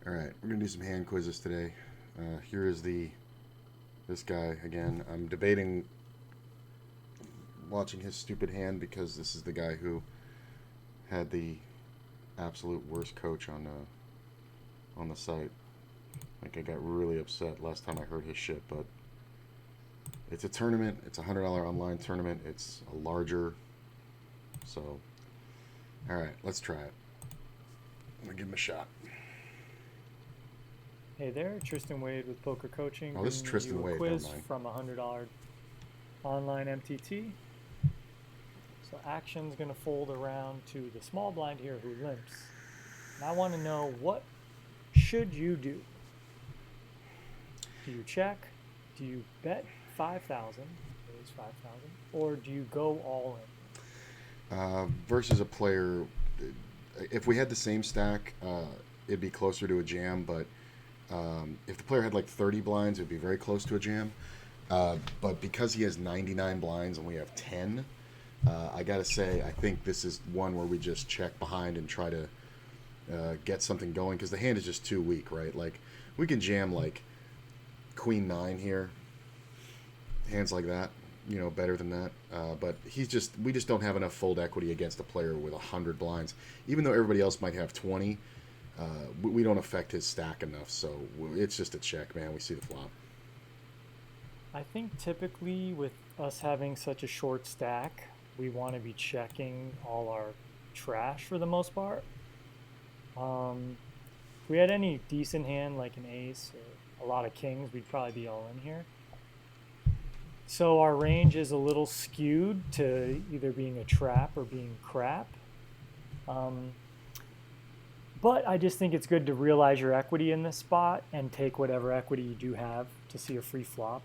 All right, we're gonna do some hand quizzes today. Here is this guy again. I'm debating watching his stupid hand because this is the guy who had the absolute worst coach on the site. Like I got really upset last time I heard his shit, but it's a tournament. It's a $100 online tournament. It's a larger. So, all right, let's try it. I'm gonna give him a shot. Hey there, Tristan Wade with Poker Coaching, Oh, this is bringing you Tristan a Wade. Never quiz mind. from a $100 online MTT. So action's going to fold around to the small blind here who limps. And I want to know, what should you do? Do you check? Do you bet 5,000, raise 5,000, or do you go all in? Versus a player, if we had the same stack, it'd be closer to a jam. But if the player had like 30 blinds, it'd be very close to a jam. But because he has 99 blinds and we have 10, I gotta say, I think this is one where we just check behind and try to get something going because the hand is just too weak, right? Like we can jam like Queen 9 here, hands like that, better than that. But we just don't have enough fold equity against a player with 100 blinds. Even though everybody else might have 20, we don't affect his stack enough. So it's just a check, man. We see the flop. I think typically with us having such a short stack, we want to be checking all our trash for the most part. If we had any decent hand like an ace or a lot of kings, we'd probably be all in here. So our range is a little skewed to either being a trap or being crap. Um, but I just think it's good to realize your equity in this spot and take whatever equity you do have to see a free flop.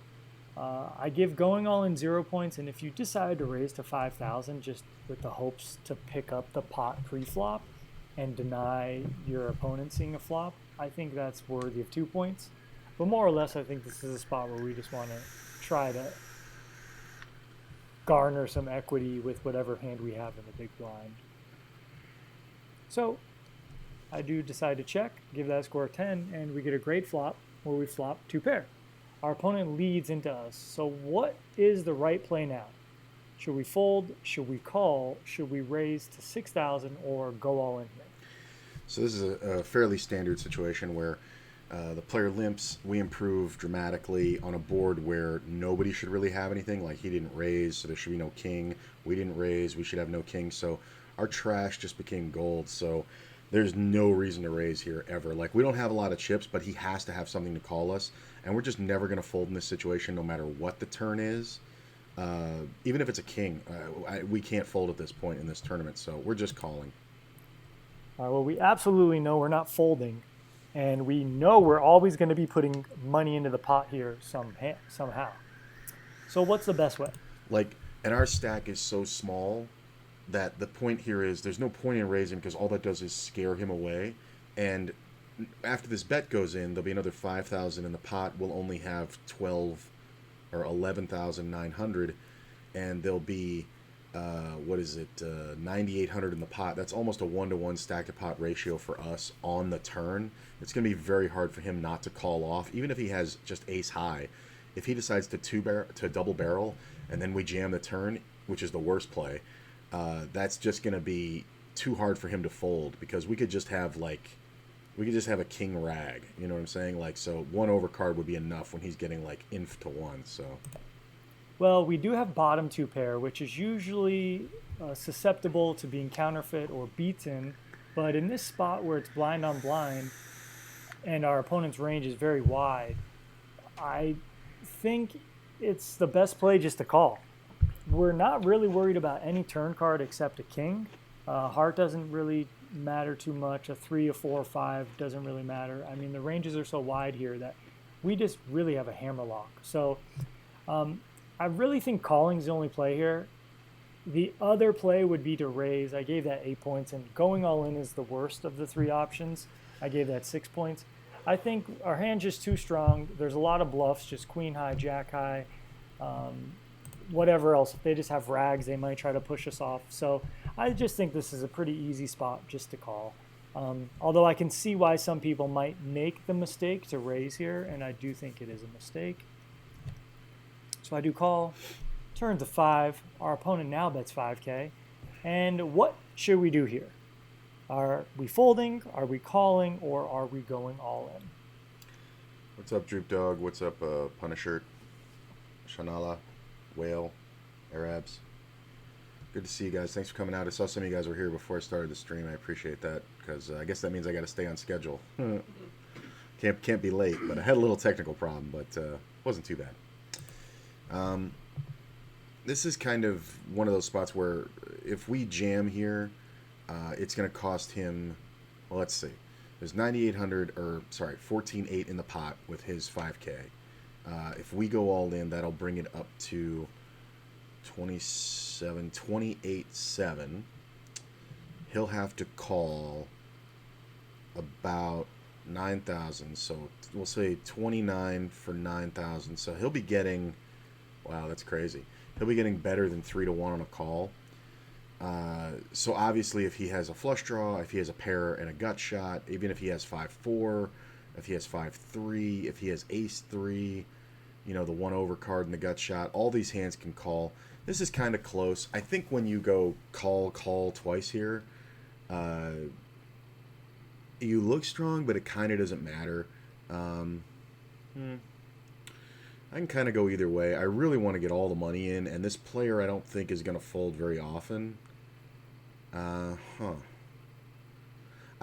I give going all in 0 points, and if you decide to raise to 5,000 just with the hopes to pick up the pot pre-flop and deny your opponent seeing a flop, I think that's worthy of 2 points. But more or less, I think this is a spot where we just want to try to garner some equity with whatever hand we have in the big blind. So I do decide to check, give that score a 10, and we get a great flop where we flop two pair. Our opponent leads into us. So what is the right play now? Should we fold? Should we call? Should we raise to 6,000 or go all in here? So this is a fairly standard situation where the player limps, we improve dramatically on a board where nobody should really have anything. Like he didn't raise, so there should be no king. We didn't raise, we should have no king. So our trash just became gold. So there's no reason to raise here ever. Like we don't have a lot of chips, but he has to have something to call us, and we're just never going to fold in this situation, no matter what the turn is. Even if it's a king, we can't fold at this point in this tournament. So we're just calling. Well, we absolutely know we're not folding, and we know we're always going to be putting money into the pot here somehow. So what's the best way? Like, and our stack is so small that the point here is there's no point in raising because all that does is scare him away. And after this bet goes in, there'll be another 5,000 in the pot. We'll only have 12 or 11,900, and there'll be what is it, 9,800 in the pot. That's almost a 1-to-1 stack to pot ratio for us on the turn. It's going to be very hard for him not to call off, even if he has just ace high. If he decides to double barrel and then we jam the turn, which is the worst play, that's just going to be too hard for him to fold because we could just have a king rag. You know what I'm saying? Like, so one overcard would be enough when he's getting like inf to one. So Well, we do have bottom two pair, which is usually susceptible to being counterfeit or beaten. But in this spot where it's blind on blind and our opponent's range is very wide, I think it's the best play just to call. We're not really worried about any turn card except a king. Heart doesn't really matter too much. A 3, a 4, or 5 doesn't really matter. I mean, the ranges are so wide here that we just really have a hammer lock. So I really think calling's the only play here. The other play would be to raise. I gave that 8 points, and going all in is the worst of the three options. I gave that 6 points. I think our hand's just too strong. There's a lot of bluffs, just queen high, jack high, whatever else. If they just have rags, they might try to push us off. So I just think this is a pretty easy spot just to call. Although I can see why some people might make the mistake to raise here, and I do think it is a mistake. So I do call, turn to 5. Our opponent now bets 5K. And what should we do here? Are we folding, are we calling, or are we going all in? What's up, Droop Dog? What's up, Punisher? Shanala, Whale, Arabs. Good to see you guys. Thanks for coming out. I saw some of you guys were here before I started the stream. I appreciate that, because I guess that means I got to stay on schedule. Can't be late, but I had a little technical problem, but wasn't too bad. This is kind of one of those spots where if we jam here, it's going to cost him, well, let's see. There's 9,800, or sorry, 14,800 in the pot with his 5K. If we go all in, that'll bring it up to 28,700. He'll have to call about 9,000. So we'll say 29 for 9,000. So he'll be getting, wow, that's crazy. He'll be getting better than 3-1 on a call. So obviously if he has a flush draw, if he has a pair and a gut shot, even if he has 5-4, if he has 5-3, if he has ace-3, you know, the 1 over card and the gut shot, all these hands can call. This is kind of close. I think when you go call twice here, you look strong, but it kind of doesn't matter. I can kind of go either way. I really want to get all the money in, and this player I don't think is going to fold very often. I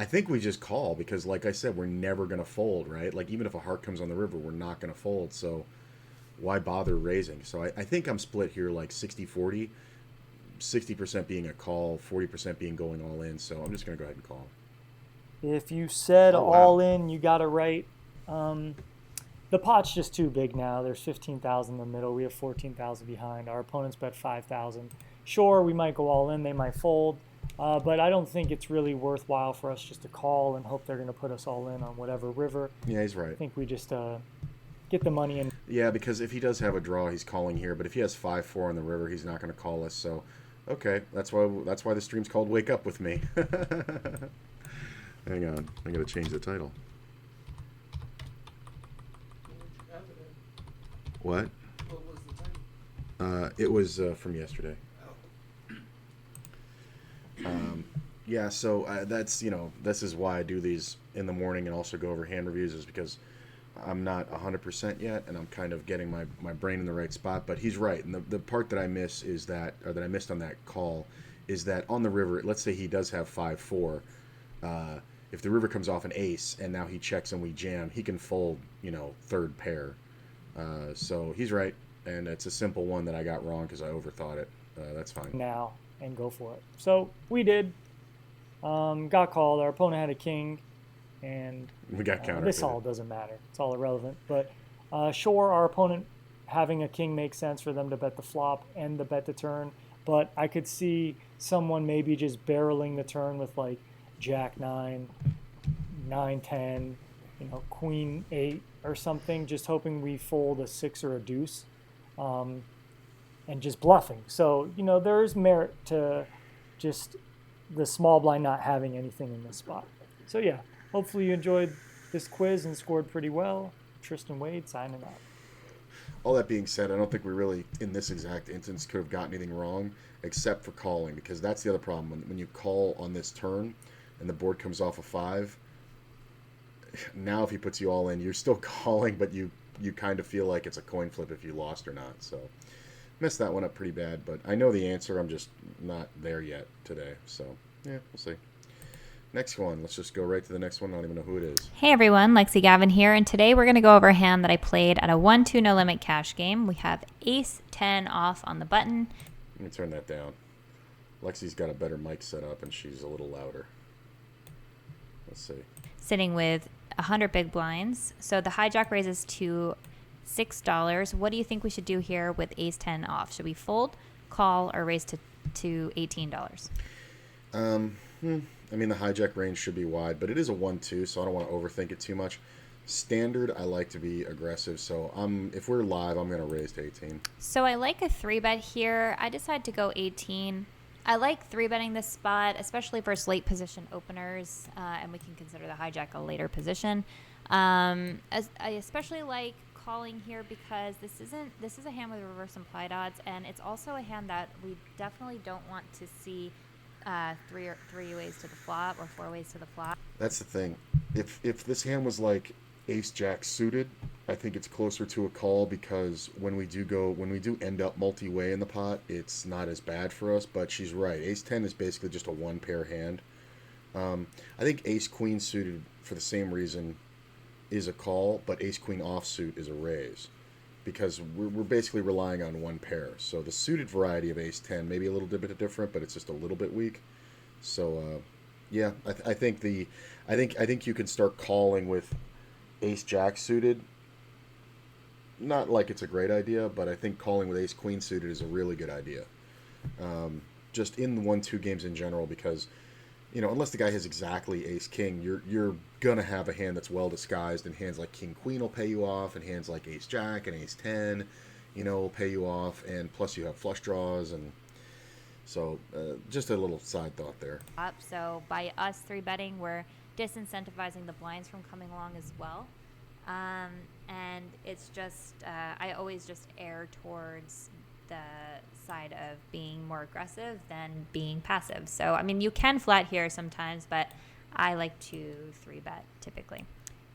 think we just call because, like I said, we're never going to fold, right? Like, even if a heart comes on the river, we're not going to fold, so why bother raising? So I think I'm split here like 60-40, 60% being a call, 40% being going all in, so I'm just going to go ahead and call. If you said all in, you got it right. The pot's just too big now. There's 15,000 in the middle. We have 14,000 behind. Our opponents bet 5,000. Sure, we might go all in. They might fold. But I don't think it's really worthwhile for us just to call and hope they're going to put us all in on whatever river. Yeah, he's right. I think we just get the money in. Yeah, because if he does have a draw, he's calling here. But if he has 5-4 on the river, he's not going to call us. So, okay, that's why the stream's called Wake Up With Me. Hang on. I got to change the title. What? What was the time? It was from yesterday. Yeah, so that's, this is why I do these in the morning and also go over hand reviews, is because I'm not 100% yet, and I'm kind of getting my brain in the right spot. But he's right, and the part that I miss is that, or that I missed on that call, is that on the river, let's say he does have 5-4, if the river comes off an ace and now he checks and we jam, he can fold, third pair. So he's right, and it's a simple one that I got wrong because I overthought it. That's fine. Now and go for it. So we did. Got called. Our opponent had a king, and We got countered. this all doesn't matter. It's all irrelevant. But sure, our opponent having a king makes sense for them to bet the flop and the bet the turn. But I could see someone maybe just barreling the turn with like Jack 9, 9-10, Queen 8 or something, just hoping we fold a 6 or a deuce, and just bluffing. So there's merit to just the small blind not having anything in this spot. So yeah, hopefully you enjoyed this quiz and scored pretty well. Tristan Wade signing out. All that being said, I don't think we really, in this exact instance, could have gotten anything wrong except for calling, because that's the other problem. When you call on this turn and the board comes off a 5, now if he puts you all in, you're still calling, but you kind of feel like it's a coin flip if you lost or not. So messed that one up pretty bad, but I know the answer. I'm just not there yet today. So yeah, we'll see. Next one. Let's just go right to the next one. I don't even know who it is. Hey everyone, Lexi Gavin here, and today we're going to go over a hand that I played at a 1-2 no limit cash game. We have ace 10 off on the button. Let me turn that down. Lexi's got a better mic set up, and she's a little louder. Let's see. Sitting with 100 big blinds. So the hijack raises to $6. What do you think we should do here with ace 10 off? Should we fold, call, or raise to $18? I mean, the hijack range should be wide, but it is a 1-2, so I don't want to overthink it too much. Standard, I like to be aggressive, so if we're live, I'm going to raise to 18. So I like a 3-bet here. I decided to go 18. I like three betting this spot, especially versus late position openers, and we can consider the hijack a later position. I especially like calling here because this is a hand with reverse implied odds, and it's also a hand that we definitely don't want to see three ways to the flop or four ways to the flop. That's the thing. If this hand was like ace jack suited, I think it's closer to a call because when we do end up multi-way in the pot, it's not as bad for us. But she's right. Ace 10 is basically just a one pair hand. I think ace queen suited for the same reason is a call, but ace queen offsuit is a raise because we're basically relying on one pair. So the suited variety of ace 10 maybe a little bit different, but it's just a little bit weak. So yeah, I think you can start calling with ace jack suited. Not like it's a great idea, but I think calling with ace queen suited is a really good idea. Just in the 1-2 games in general, because unless the guy has exactly ace king, you're gonna have a hand that's well disguised, and hands like king queen will pay you off, and hands like ace jack and ace 10, will pay you off, and plus you have flush draws, and so just a little side thought there. So by us three betting, we're disincentivizing the blinds from coming along as well. And it's just, I always just err towards the side of being more aggressive than being passive. So, I mean, you can flat here sometimes, but I like to three bet typically.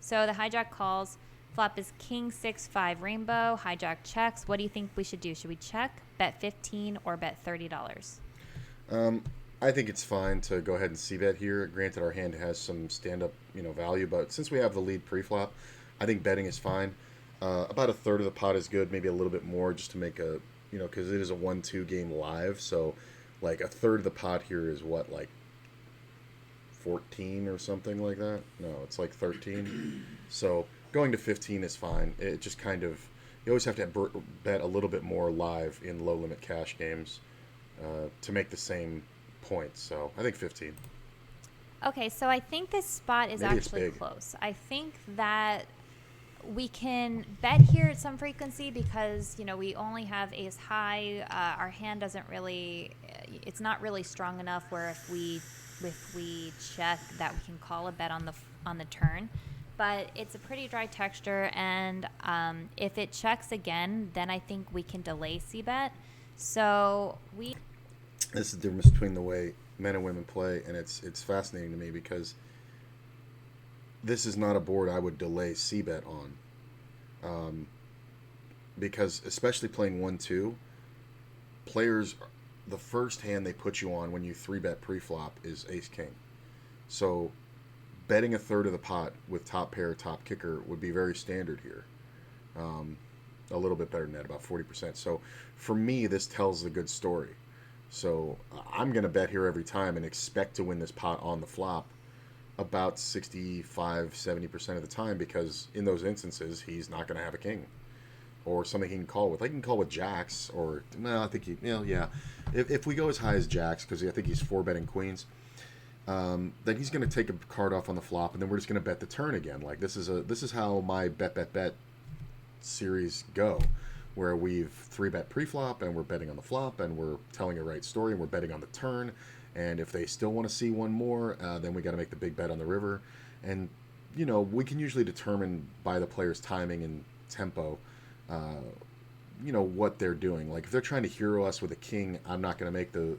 So the hijack calls. Flop is king 6-5 rainbow. Hijack checks. What do you think we should do? Should we check, bet 15, or bet $30? I think it's fine to go ahead and c-bet here. Granted, our hand has some stand-up, value, but since we have the lead pre-flop, I think betting is fine. About a third of the pot is good, maybe a little bit more just to make a, because it is a 1-2 game live. So, like, a third of the pot here is what, like 14 or something like that? No, it's like 13. So, going to 15 is fine. It just kind of, you always have to bet a little bit more live in low-limit cash games to make the same points. So, I think 15. Okay, so I think this spot is Maybe it's actually big. close. I think that we can bet here at some frequency because, we only have ace high. Our hand doesn't really, it's not really strong enough where if we check that we can call a bet on the turn. But it's a pretty dry texture, and if it checks again, then I think we can delay c-bet. So This is the difference between the way men and women play, and it's fascinating to me because this is not a board I would delay c-bet on. Because especially playing 1-2, players, the first hand they put you on when you 3-bet pre-flop is ace-king. So betting a third of the pot with top pair, top kicker would be very standard here. A little bit better than that, about 40%. So for me, this tells a good story. So I'm going to bet here every time and expect to win this pot on the flop about 65-70% of the time, because in those instances he's not going to have a king or something he can call with. I can call with jacks, or no, I think yeah. If we go as high as jacks, because I think he's 4-betting queens, then he's going to take a card off on the flop, and then we're just going to bet the turn again. Like this is how my bet series go, where we've 3-bet pre-flop and we're betting on the flop and we're telling a right story and we're betting on the turn. And if they still want to see one more, then we got to make the big bet on the river. And, we can usually determine by the player's timing and tempo, what they're doing. Like if they're trying to hero us with a king, I'm not going to make the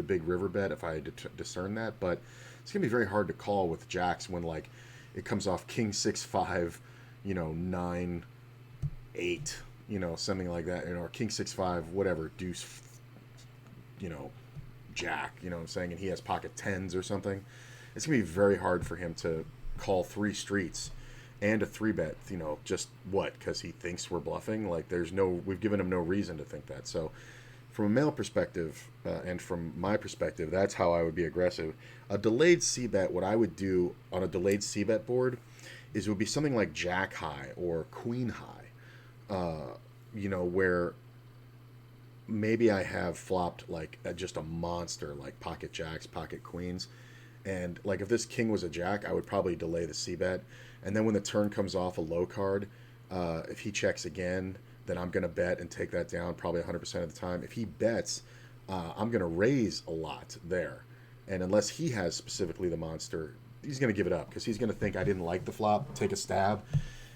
big river bet if I discern that. But it's going to be very hard to call with jacks when, like, it comes off king 6-5, 9-8, something like that, or king 6-5, whatever, deuce, jack, what I'm saying, and he has pocket tens or something. It's gonna be very hard for him to call 3 streets and a 3-bet, just because he thinks we're bluffing. Like we've given him no reason to think that. So from a male perspective, and from my perspective, that's how I would be aggressive. A delayed c-bet, what I would do on a delayed c-bet board is it would be something like jack high or queen high, where maybe I have flopped like just a monster, like pocket jacks, pocket queens, and like if this king was a jack, I would probably delay the c-bet, and then when the turn comes off a low card, if he checks again, then I'm going to bet and take that down probably 100% of the time. If he bets, I'm going to raise a lot there. And unless he has specifically the monster, he's going to give it up because he's going to think I didn't like the flop, take a stab,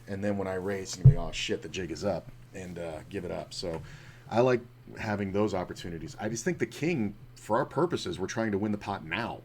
and then when I raise, he's going to be, oh shit, the jig is up, and give it up. So I like having those opportunities. I just think the king, for our purposes, we're trying to win the pot now.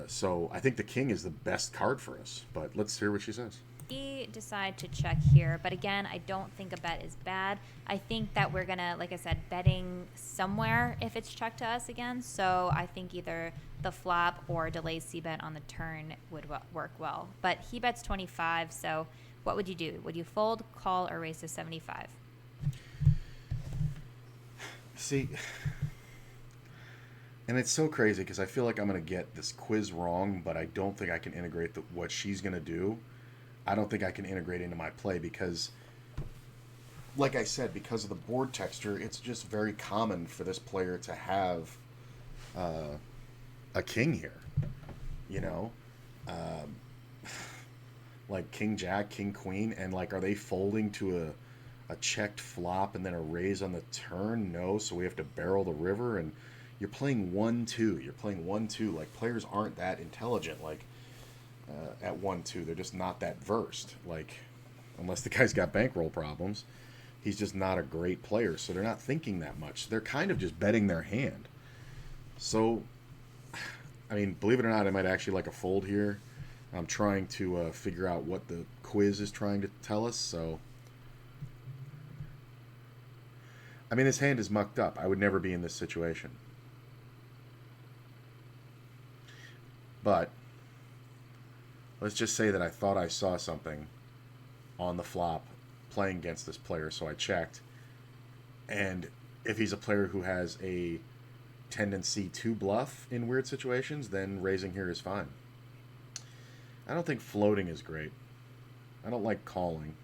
So I think the king is the best card for us. But let's hear what she says. We decide to check here, but again, I don't think a bet is bad. I think that we're gonna, like I said, betting somewhere if it's checked to us again. So I think either the flop or delay c bet on the turn would work well. But he bets 25. So what would you do? Would you fold, call, or raise to 75? See, and it's so crazy because I feel like I'm going to get this quiz wrong, but I don't think I can integrate what she's going to do. I don't think I can integrate into my play because, like I said, because of the board texture, it's just very common for this player to have a king here. You know? Like king jack, king queen, and like are they folding to a checked flop and then a raise on the turn? No, so we have to barrel the river, and you're playing 1-2. You're playing 1-2. Like, players aren't that intelligent. Like, at 1-2, they're just not that versed. Like, unless the guy's got bankroll problems, he's just not a great player. So they're not thinking that much. They're kind of just betting their hand. So, I mean, believe it or not, I might actually like a fold here. I'm trying to figure out what the quiz is trying to tell us. So, I mean, his hand is mucked up. I would never be in this situation. But let's just say that I thought I saw something on the flop playing against this player, so I checked. And if he's a player who has a tendency to bluff in weird situations, then raising here is fine. I don't think floating is great. I don't like calling.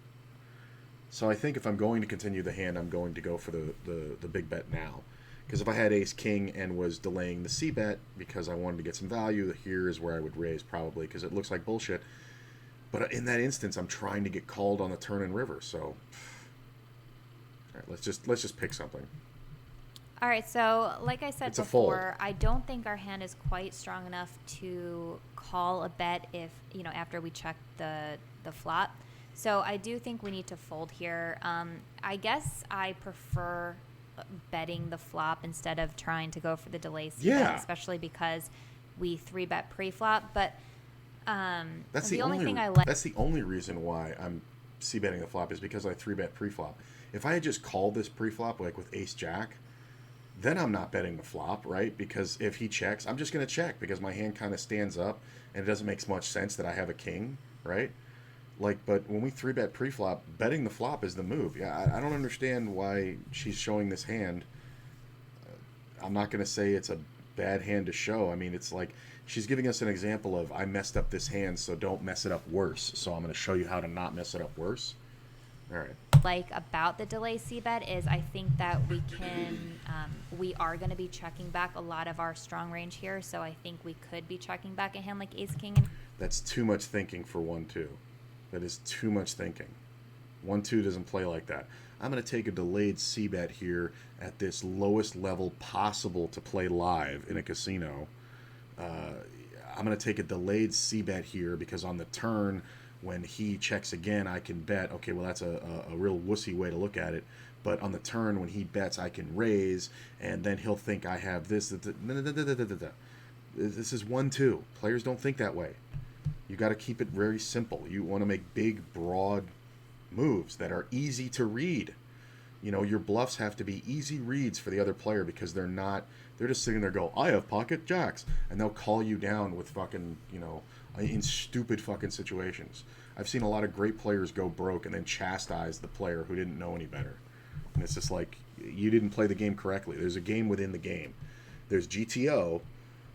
So I think if I'm going to continue the hand, I'm going to go for the big bet now. Because if I had ace king and was delaying the c bet because I wanted to get some value, here is where I would raise probably because it looks like bullshit. But in that instance, I'm trying to get called on the turn and river. So, all right, let's just pick something. All right, so like I said It's a before, fold. I don't think our hand is quite strong enough to call a bet if, after we check the flop. So I do think we need to fold here. I guess I prefer betting the flop instead of trying to go for the delay c bet, especially because we 3-bet pre-flop. But that's the only thing I like. That's the only reason why I'm c-betting the flop is because I 3-bet pre-flop. If I had just called this pre-flop like with ace jack, then I'm not betting the flop, right? Because if he checks, I'm just going to check because my hand kind of stands up and it doesn't make much sense that I have a king, right? Like, but when we 3-bet pre-flop, betting the flop is the move. Yeah, I don't understand why she's showing this hand. I'm not going to say it's a bad hand to show. I mean, it's like she's giving us an example of I messed up this hand, so don't mess it up worse. So I'm going to show you how to not mess it up worse. All right. Like about the delay c bet is I think that we are going to be checking back a lot of our strong range here. So I think we could be checking back a hand like ace king. That's too much thinking for 1-2. That is too much thinking. 1-2 doesn't play like that. I'm going to take a delayed c-bet here at this lowest level possible to play live in a casino. I'm going to take a delayed c-bet here because on the turn, when he checks again, I can bet. Okay, well, that's a real wussy way to look at it. But on the turn, when he bets, I can raise, and then he'll think I have this. This is 1-2. Players don't think that way. You got to keep it very simple. You want to make big, broad moves that are easy to read. Your bluffs have to be easy reads for the other player because they're just sitting there go, I have pocket jacks. And they'll call you down with fucking, in stupid fucking situations. I've seen a lot of great players go broke and then chastise the player who didn't know any better. And it's just like, you didn't play the game correctly. There's a game within the game. There's GTO,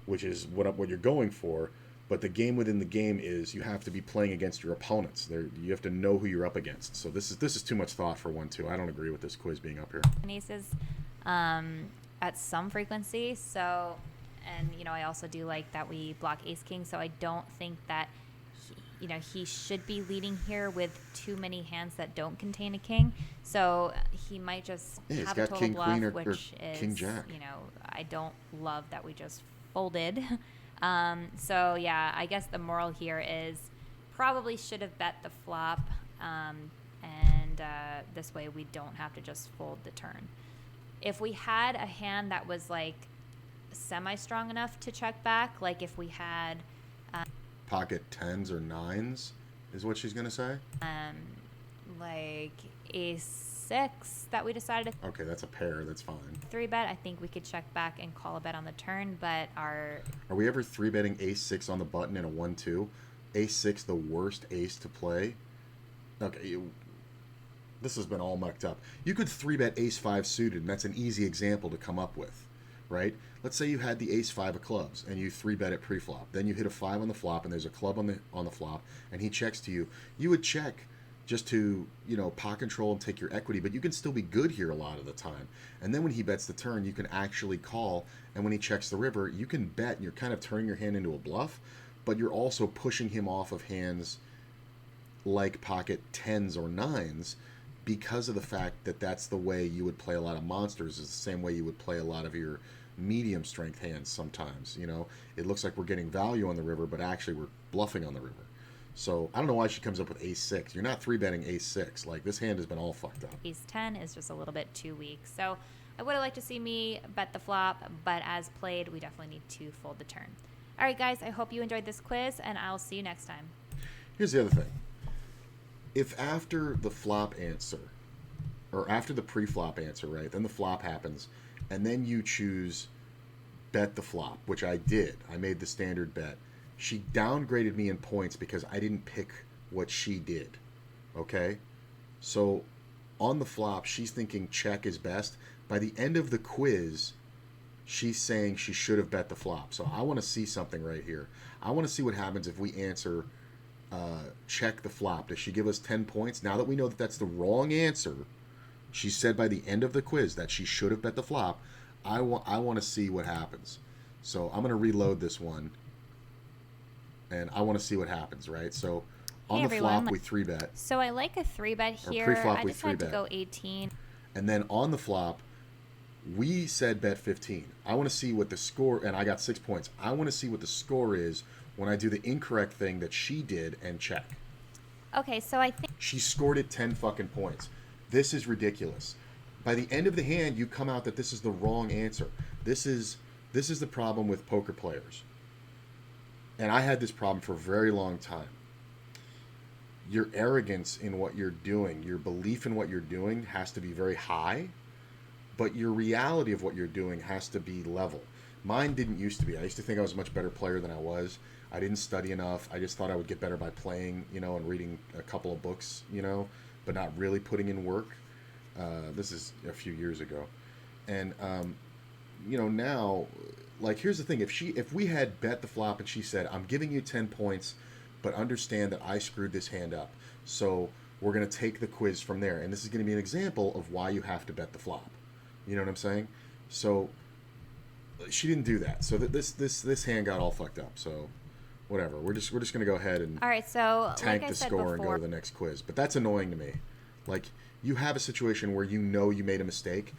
which is what you're going for. But the game within the game is you have to be playing against your opponents. You have to know who you're up against. So this is too much thought for 1-2. I don't agree with this quiz being up here. Aces at some frequency. So, and I also do like that we block ace king. So I don't think that he should be leading here with too many hands that don't contain a king. So he might just Yeah, he's have a got total king, bluff, queen, or which is, king, jack. I don't love that we just folded. So yeah, I guess the moral here is probably should have bet the flop, and this way we don't have to just fold the turn. If we had a hand that was like semi-strong enough to check back, like if we had Pocket 10s or 9s is what she's going to say? like ace-6 that we decided to Okay, that's a pair. That's fine. 3-bet, I think we could check back and call a bet on the turn, but Are we ever 3-betting ace-6 on the button in a 1-2? Ace-6, the worst ace to play? Okay, this has been all mucked up. You could 3-bet ace-5 suited, and that's an easy example to come up with, right? Let's say you had the ace-5 of clubs, and you 3-bet it pre-flop. Then you hit a 5 on the flop, and there's a club on the flop, and he checks to you. You would check just to, pot control and take your equity, but you can still be good here a lot of the time. And then when he bets the turn, you can actually call, and when he checks the river, you can bet, and you're kind of turning your hand into a bluff, but you're also pushing him off of hands like pocket 10s or 9s because of the fact that that's the way you would play a lot of monsters, is the same way you would play a lot of your medium strength hands sometimes. It looks like we're getting value on the river, but actually we're bluffing on the river. So I don't know why she comes up with ace-6. You're not 3-betting ace-6. Like, this hand has been all fucked up. ace-10 is just a little bit too weak. So I would have liked to see me bet the flop, but as played, we definitely need to fold the turn. All right, guys, I hope you enjoyed this quiz, and I'll see you next time. Here's the other thing. If after the flop answer, or after the pre-flop answer, right, then the flop happens, and then you choose bet the flop, which I did. I made the standard bet. She downgraded me in points because I didn't pick what she did, okay? So on the flop, she's thinking check is best. By the end of the quiz, she's saying she should have bet the flop. So I want to see something right here. I want to see what happens if we answer check the flop. Does she give us 10 points? Now that we know that that's the wrong answer, she said by the end of the quiz that she should have bet the flop. I want to see what happens. So I'm going to reload this one, and I want to see what happens, right? So on Hey, the everyone. flop, we 3-bet. So I like a 3-bet Or here. pre-flop, I we decided to 3-bet. go 18. And then on the flop, we said bet 15. I want to see what the score, and I got 6 points. I want to see what the score is when I do the incorrect thing that she did and check. Okay, so I think She scored it 10 fucking points. This is ridiculous. By the end of the hand, you come out that this is the wrong answer. This is the problem with poker players. And I had this problem for a very long time. Your arrogance in what you're doing, your belief in what you're doing has to be very high, but your reality of what you're doing has to be level. Mine didn't used to be. I used to think I was a much better player than I was. I didn't study enough. I just thought I would get better by playing, and reading a couple of books, but not really putting in work. This is a few years ago. And, now, like, here's the thing. If we had bet the flop and she said, I'm giving you 10 points, but understand that I screwed this hand up. So we're going to take the quiz from there. And this is going to be an example of why you have to bet the flop. You know what I'm saying? So she didn't do that. So this hand got all fucked up. So whatever. We're just going to go ahead and all right. So tank like I the said score and go before, to the next quiz. But that's annoying to me. Like, you have a situation where you know you made a mistake,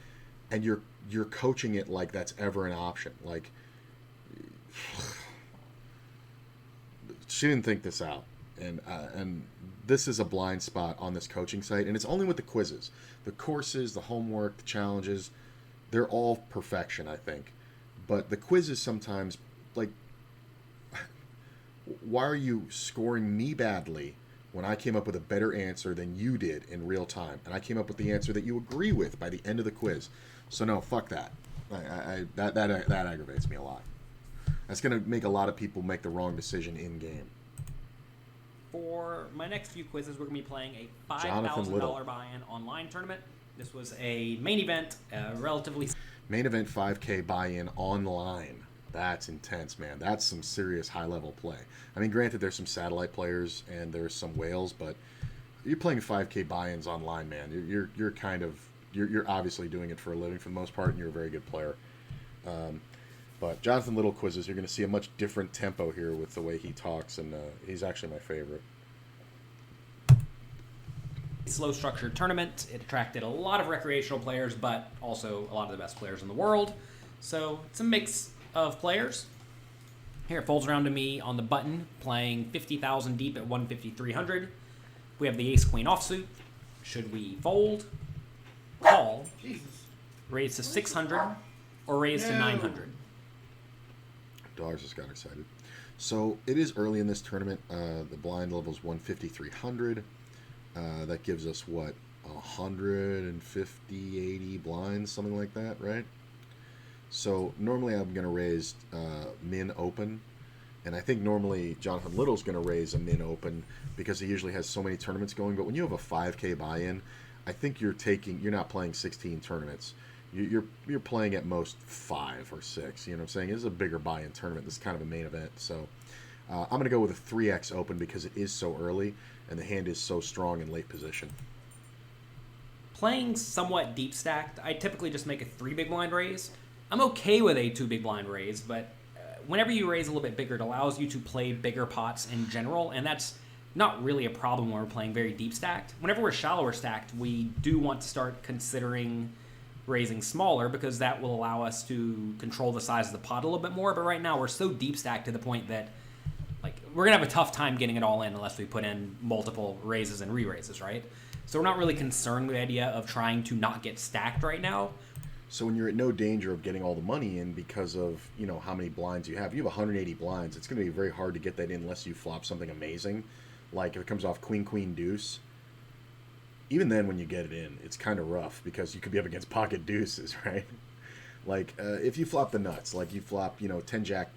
and you're coaching it like that's ever an option. Like, she didn't think this out, and this is a blind spot on this coaching site, and it's only with the quizzes, the courses, the homework, the challenges. They're all perfection, I think, but the quizzes sometimes, like, why are you scoring me badly when I came up with a better answer than you did in real time, and I came up with the answer that you agree with by the end of the quiz? So no, fuck that. That aggravates me a lot. That's going to make a lot of people make the wrong decision in game. For my next few quizzes, we're going to be playing a Jonathan Little. $5,000 buy-in online tournament. This was a main event, relatively... Main event 5K buy-in online. That's intense, man. That's some serious high-level play. I mean, granted, there's some satellite players and there's some whales, but you're playing 5K buy-ins online, man. You're kind of... You're obviously doing it for a living for the most part, and you're a very good player. But Jonathan Little quizzes, you're going to see a much different tempo here with the way he talks, and he's actually my favorite. Slow structured tournament. It attracted a lot of recreational players, but also a lot of the best players in the world. So it's a mix of players. Here it folds around to me on the button, playing 50,000 deep at 150,300. We have the ace queen offsuit. Should we fold, call, Jesus. raise to 600, or raise to 900? Dollars just got excited. So it is early in this tournament. The blind level is 150,300. That gives us, what, 150, 80 blinds, something like that, right? So normally I'm going to raise min open. And I think normally Jonathan Little's going to raise a min open because he usually has so many tournaments going. But when you have a 5K buy-in, I think you're not playing 16 tournaments. You're playing at most 5 or 6. You know what I'm saying? This is a bigger buy-in tournament. This is kind of a main event. So I'm going to go with a 3x open because it is so early and the hand is so strong in late position. Playing somewhat deep stacked, I typically just make a 3 big blind raise. I'm okay with a 2 big blind raise, but whenever you raise a little bit bigger, it allows you to play bigger pots in general, and that's not really a problem when we're playing very deep stacked. Whenever we're shallower stacked, we do want to start considering raising smaller because that will allow us to control the size of the pot a little bit more. But right now we're so deep stacked to the point that we're gonna have a tough time getting it all in unless we put in multiple raises and re-raises, right? So we're not really concerned with the idea of trying to not get stacked right now. So when you're at no danger of getting all the money in because of, how many blinds you have 180 blinds. It's going to be very hard to get that in unless you flop something amazing. Like if it comes off queen, queen, deuce. Even then when you get it in, it's kind of rough because you could be up against pocket deuces, right? If you flop the nuts, like you flop, 10 jack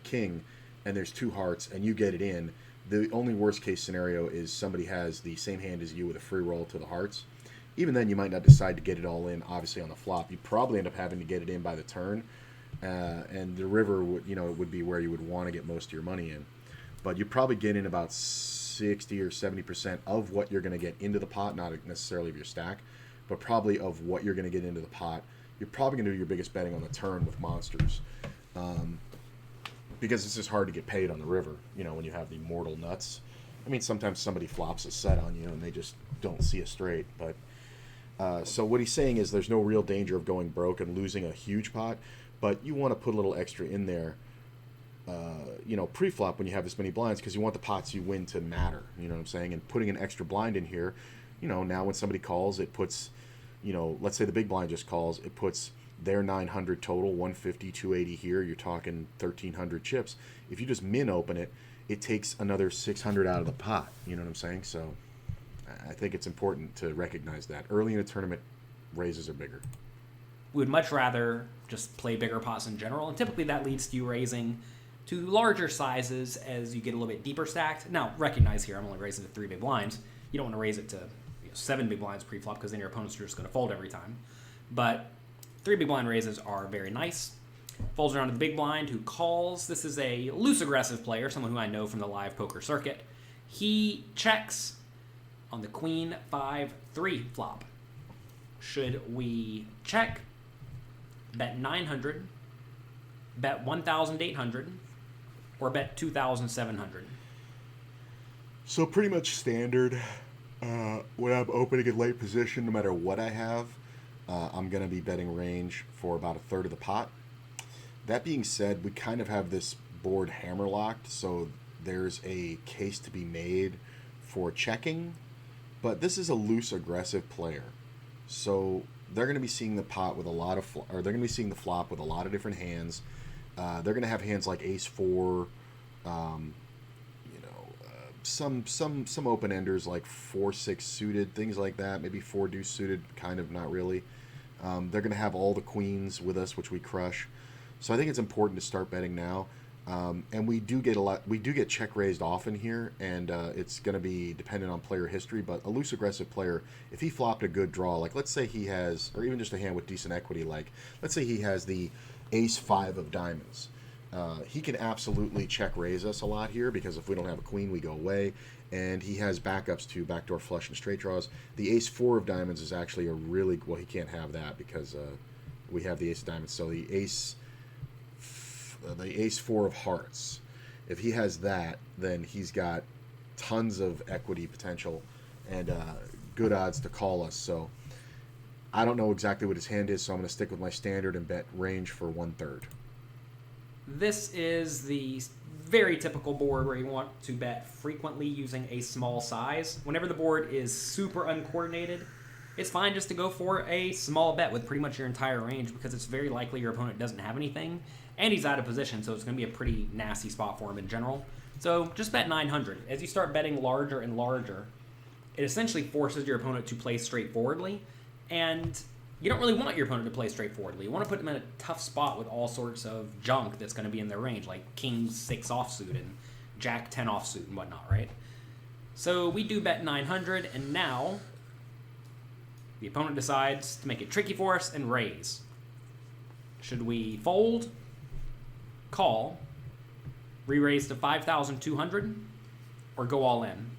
king and there's 2 hearts and you get it in, the only worst case scenario is somebody has the same hand as you with a free roll to the hearts. Even then, you might not decide to get it all in, obviously, on the flop. You probably end up having to get it in by the turn. And the river would be where you would want to get most of your money in. But you probably get in about 60 or 70% of what you're going to get into the pot, not necessarily of your stack, but probably of what you're going to get into the pot. You're probably going to do your biggest betting on the turn with monsters. Because it's just hard to get paid on the river, when you have the mortal nuts. I mean, sometimes somebody flops a set on you and they just don't see a straight, but... So what he's saying is there's no real danger of going broke and losing a huge pot, but you want to put a little extra in there, pre-flop when you have this many blinds because you want the pots you win to matter, you know what I'm saying? And putting an extra blind in here, now when somebody calls, it puts, let's say the big blind just calls, it puts their 900 total, 150, 280 here, you're talking 1,300 chips. If you just min open it, it takes another 600 out of the pot, you know what I'm saying? So... I think it's important to recognize that. Early in a tournament, raises are bigger. We would much rather just play bigger pots in general, and typically that leads to you raising to larger sizes as you get a little bit deeper stacked. Now, recognize here, I'm only raising to 3 big blinds. You don't want to raise it to 7 big blinds pre-flop because then your opponent's just going to fold every time. But 3 big blind raises are very nice. Folds around to the big blind who calls. This is a loose aggressive player, someone who I know from the live poker circuit. He checks on the queen 5-3 flop. Should we check, bet 900, bet 1,800, or bet 2,700? So pretty much standard. When I'm opening in late position, no matter what I have, I'm going to be betting range for about a third of the pot. That being said, we kind of have this board hammerlocked, so there's a case to be made for checking. But this is a loose, aggressive player, so they're going to be seeing the pot with a lot of, they're going to be seeing the flop with a lot of different hands. They're going to have hands like Ace 4, some open enders like 4-6 suited, things like that. Maybe 4 deuce suited, kind of, not really. They're going to have all the queens with us, which we crush. So I think it's important to start betting now. And we do get check raised often here, and it's going to be dependent on player history, but a loose aggressive player, if he flopped a good draw, like let's say he has, or even just a hand with decent equity, like let's say he has the Ace 5 of diamonds, he can absolutely check raise us a lot here because if we don't have a queen, we go away, and he has backups to backdoor flush and straight draws. The Ace 4 of diamonds is actually a really, well, he can't have that because we have the Ace of diamonds, so the Ace the ace four of hearts. If he has that, then he's got tons of equity potential and good odds to call us. So I don't know exactly what his hand is, so I'm going to stick with my standard and bet range for 1/3. This is the very typical board where you want to bet frequently using a small size. Whenever the board is super uncoordinated, it's fine just to go for a small bet with pretty much your entire range because it's very likely your opponent doesn't have anything, and he's out of position, so it's going to be a pretty nasty spot for him in general. So just bet 900. As you start betting larger and larger, it essentially forces your opponent to play straightforwardly, and you don't really want your opponent to play straightforwardly. You want to put them in a tough spot with all sorts of junk that's going to be in their range, like King 6 offsuit and Jack 10 offsuit and whatnot, right? So we do bet 900, and now the opponent decides to make it tricky for us and raise. Should we fold, call, re-raise to 5,200, or go all in?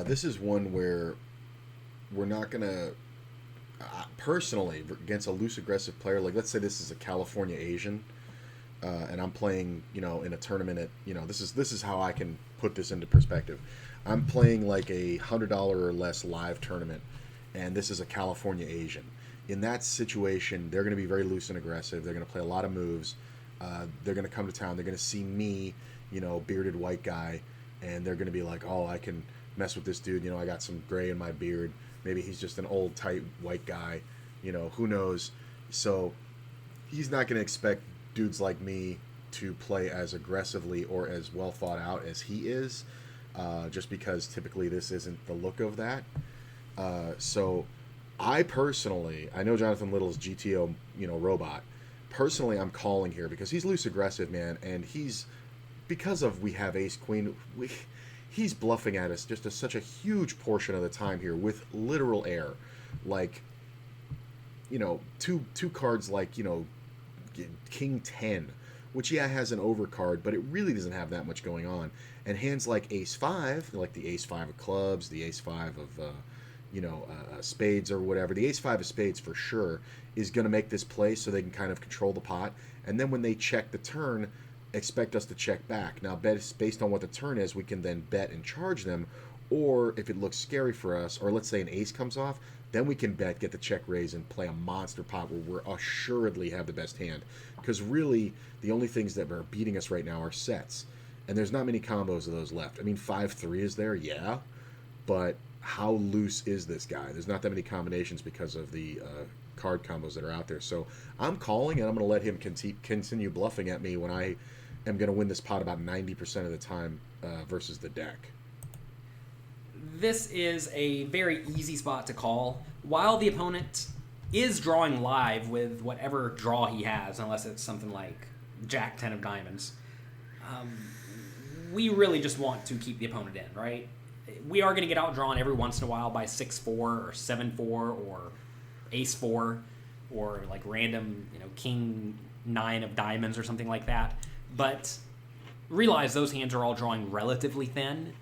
This is one where we're not going to, personally, against a loose aggressive player, like let's say this is a California Asian, and I'm playing, in a tournament at, this is how I can put this into perspective. I'm playing like a $100 or less live tournament, and this is a California Asian. In that situation, they're going to be very loose and aggressive. They're going to play a lot of moves. They're going to come to town. They're going to see me, bearded white guy, and they're going to be like, oh, I can mess with this dude. I got some gray in my beard. Maybe he's just an old, tight white guy. Who knows? So he's not going to expect dudes like me to play as aggressively or as well thought out as he is, just because typically this isn't the look of that. So I personally, I know Jonathan Little's GTO, robot. Personally, I'm calling here because he's loose aggressive, man, and because we have ace queen, he's bluffing at us just such a huge portion of the time here with literal air, like two cards like King 10, which has an overcard, but it really doesn't have that much going on, and hands like ace 5, like the ace 5 of clubs, the ace 5 of spades or whatever. The ace 5 of spades for sure is going to make this play so they can kind of control the pot, and then when they check the turn, expect us to check back. Now, based on what the turn is, we can then bet and charge them, or if it looks scary for us, or let's say an ace comes off, then we can bet, get the check raise, and play a monster pot where we're assuredly have the best hand. Because really, the only things that are beating us right now are sets, and there's not many combos of those left. I mean, 5-3 is there, yeah, but how loose is this guy? There's not that many combinations because of the card combos that are out there. So I'm calling, and I'm going to let him continue bluffing at me when I am going to win this pot about 90% of the time versus the deck. This is a very easy spot to call while the opponent is drawing live with whatever draw he has, unless it's something like Jack 10 of diamonds. We really just want to keep the opponent in, right? We are going to get outdrawn every once in a while by 6-4 or 7-4 or ace-4 or like random, King 9 of diamonds or something like that. But realize those hands are all drawing relatively thin,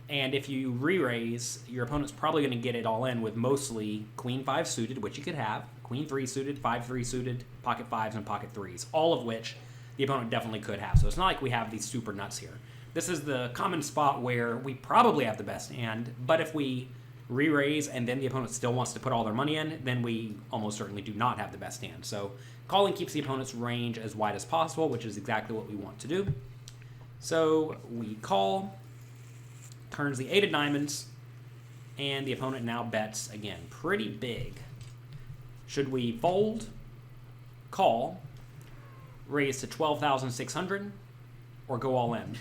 and if you re-raise, your opponent's probably going to get it all in with mostly Queen 5 suited, which you could have, Queen 3 suited, 5-3 suited, pocket 5s, and pocket 3s, all of which the opponent definitely could have. So it's not like we have these super nuts here. This is the common spot where we probably have the best hand, but if we re-raise and then the opponent still wants to put all their money in, then we almost certainly do not have the best hand. So calling keeps the opponent's range as wide as possible, which is exactly what we want to do. So we call, turns the 8 of diamonds, and the opponent now bets again pretty big. Should we fold, call, raise to 12,600, or go all in?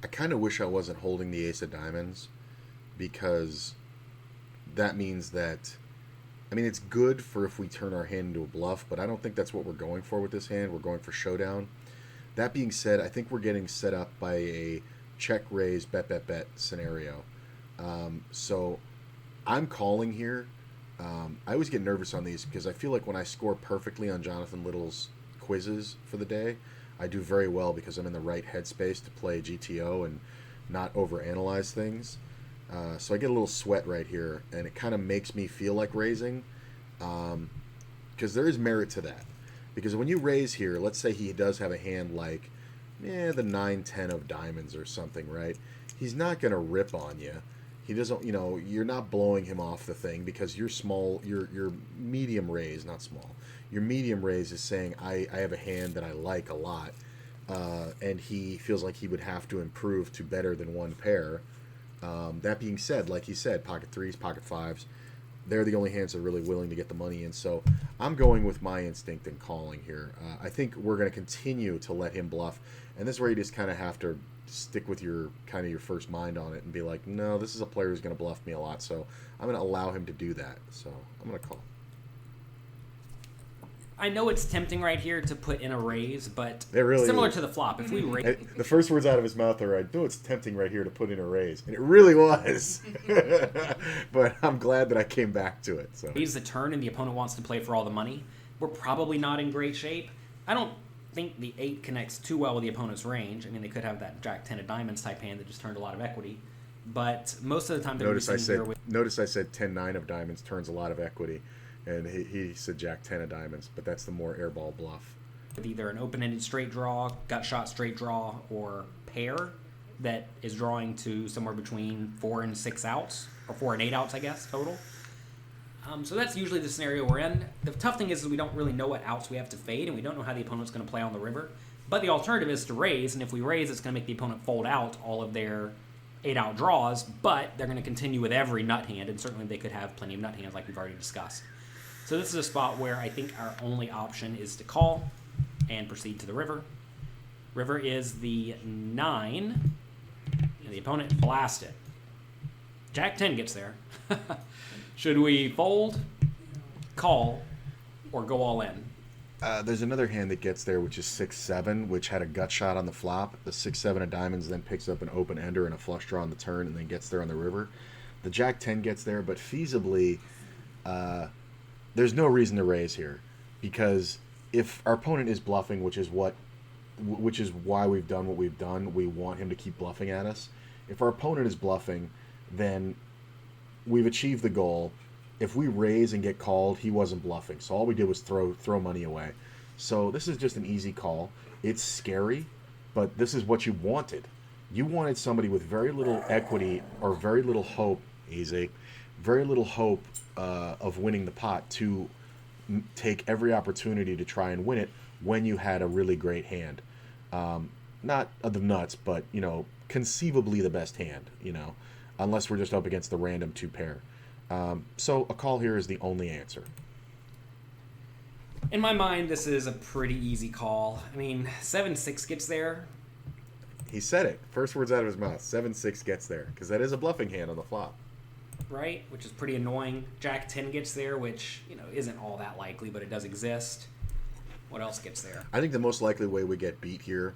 I kind of wish I wasn't holding the ace of diamonds, because that means that, it's good for if we turn our hand into a bluff, but I don't think that's what we're going for with this hand. We're going for showdown. That being said, I think we're getting set up by a check raise bet scenario. So I'm calling here. I always get nervous on these because I feel like when I score perfectly on Jonathan Little's quizzes for the day, I do very well because I'm in the right headspace to play GTO and not overanalyze things. So I get a little sweat right here, and it kind of makes me feel like raising, because there is merit to that. Because when you raise here, let's say he does have a hand like the 9-10 of diamonds or something, right? He's not going to rip on you. He doesn't, you're not blowing him off the thing because you're small, your medium raise, not small. Your medium raise is saying, I have a hand that I like a lot, and he feels like he would have to improve to better than one pair. That being said, like he said, pocket threes, pocket fives, they're the only hands that are really willing to get the money in. So I'm going with my instinct and calling here. I think we're going to continue to let him bluff, and this is where you just kind of have to stick with your first mind on it and be like, no, this is a player who's going to bluff me a lot, so I'm going to allow him to do that. So I'm going to call. I know it's tempting right here to put in a raise, but It really similar is. to the flop, if we raise, The first words out of his mouth are, I know it's tempting right here to put in a raise. And it really was. But I'm glad that I came back to it. So raise the turn and the opponent wants to play for all the money, we're probably not in great shape. I don't think the 8 connects too well with the opponent's range. I mean, they could have that Jack 10 of diamonds type hand that just turned a lot of equity. But most of the time, they're notice I here said with 10-9 of diamonds turns a lot of equity. And he said Jack 10 of diamonds, but that's the more airball bluff. either an open-ended straight draw, gut shot straight draw, or pair that is drawing to somewhere between 4 and 6 outs, or 4 and 8 outs, I guess, total. So that's usually the scenario we're in. The tough thing is we don't really know what outs we have to fade, and we don't know how the opponent's going to play on the river. But the alternative is to raise, and if we raise, it's going to make the opponent fold out all of their 8-out draws, but they're going to continue with every nut hand, and certainly they could have plenty of nut hands like we've already discussed. So this is a spot where I think our only option is to call and proceed to the river. River is the 9, and the opponent blast it. Jack 10 gets there. Should we fold, call, or go all in? There's another hand that gets there, which is 6-7, which had a gut shot on the flop. The 6-7 of diamonds then picks up an open ender and a flush draw on the turn, and then gets there on the river. The Jack 10 gets there, but feasibly, there's no reason to raise here, because if our opponent is bluffing, which is why we've done what we've done, we want him to keep bluffing at us. If our opponent is bluffing, then we've achieved the goal. If we raise and get called, he wasn't bluffing. So all we did was throw money away. So this is just an easy call. It's scary, but this is what you wanted. You wanted somebody with very little equity or very little hope, very little hope of winning the pot to take every opportunity to try and win it when you had a really great hand. Not of the nuts, but, conceivably the best hand, unless we're just up against the random 2 pair. So a call here is the only answer. In my mind, this is a pretty easy call. I mean, 7-6 gets there. He said it. First words out of his mouth. 7-6 gets there, because that is a bluffing hand on the flop. Right, which is pretty annoying. Jack 10 gets there, which, isn't all that likely, but it does exist. What else gets there? I think the most likely way we get beat here,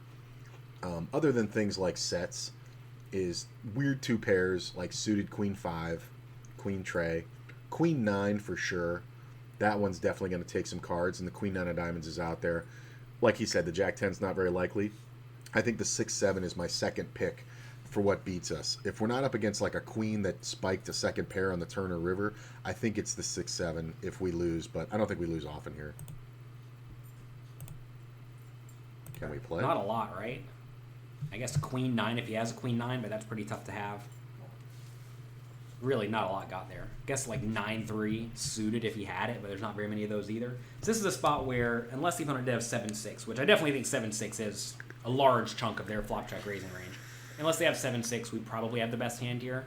other than things like sets, is weird 2 pairs, like suited Queen 5, Queen Tray, Queen 9 for sure. That one's definitely going to take some cards, and the Queen 9 of diamonds is out there. Like he said, the Jack 10's not very likely. I think the 6-7 is my second pick for what beats us. If we're not up against like a queen that spiked a second pair on the turn or river, I think it's the 6-7 if we lose, but I don't think we lose often here. Can we play? Not a lot, right? I guess Queen 9 if he has a Queen 9, but that's pretty tough to have. Really not a lot got there. I guess like 9-3 suited if he had it, but there's not very many of those either. So this is a spot where, unless the opponent did have 7-6, which I definitely think 7-6 is a large chunk of their flop check raising range. Unless they have 7-6, we probably have the best hand here.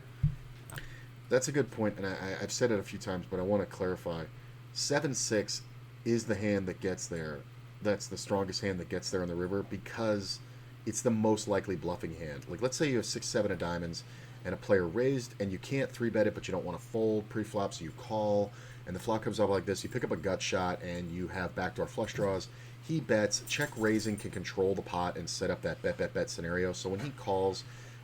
That's a good point, and I've said it a few times, but I want to clarify. 7-6 is the hand that gets there. That's the strongest hand that gets there on the river because it's the most likely bluffing hand. Like, let's say you have 6-7 of diamonds, and a player raised, and you can't 3-bet it, but you don't want to fold pre-flop, so you call, and the flop comes up like this. You pick up a gut shot, and you have backdoor flush draws. He bets. Check raising can control the pot and set up that bet scenario. So when he calls,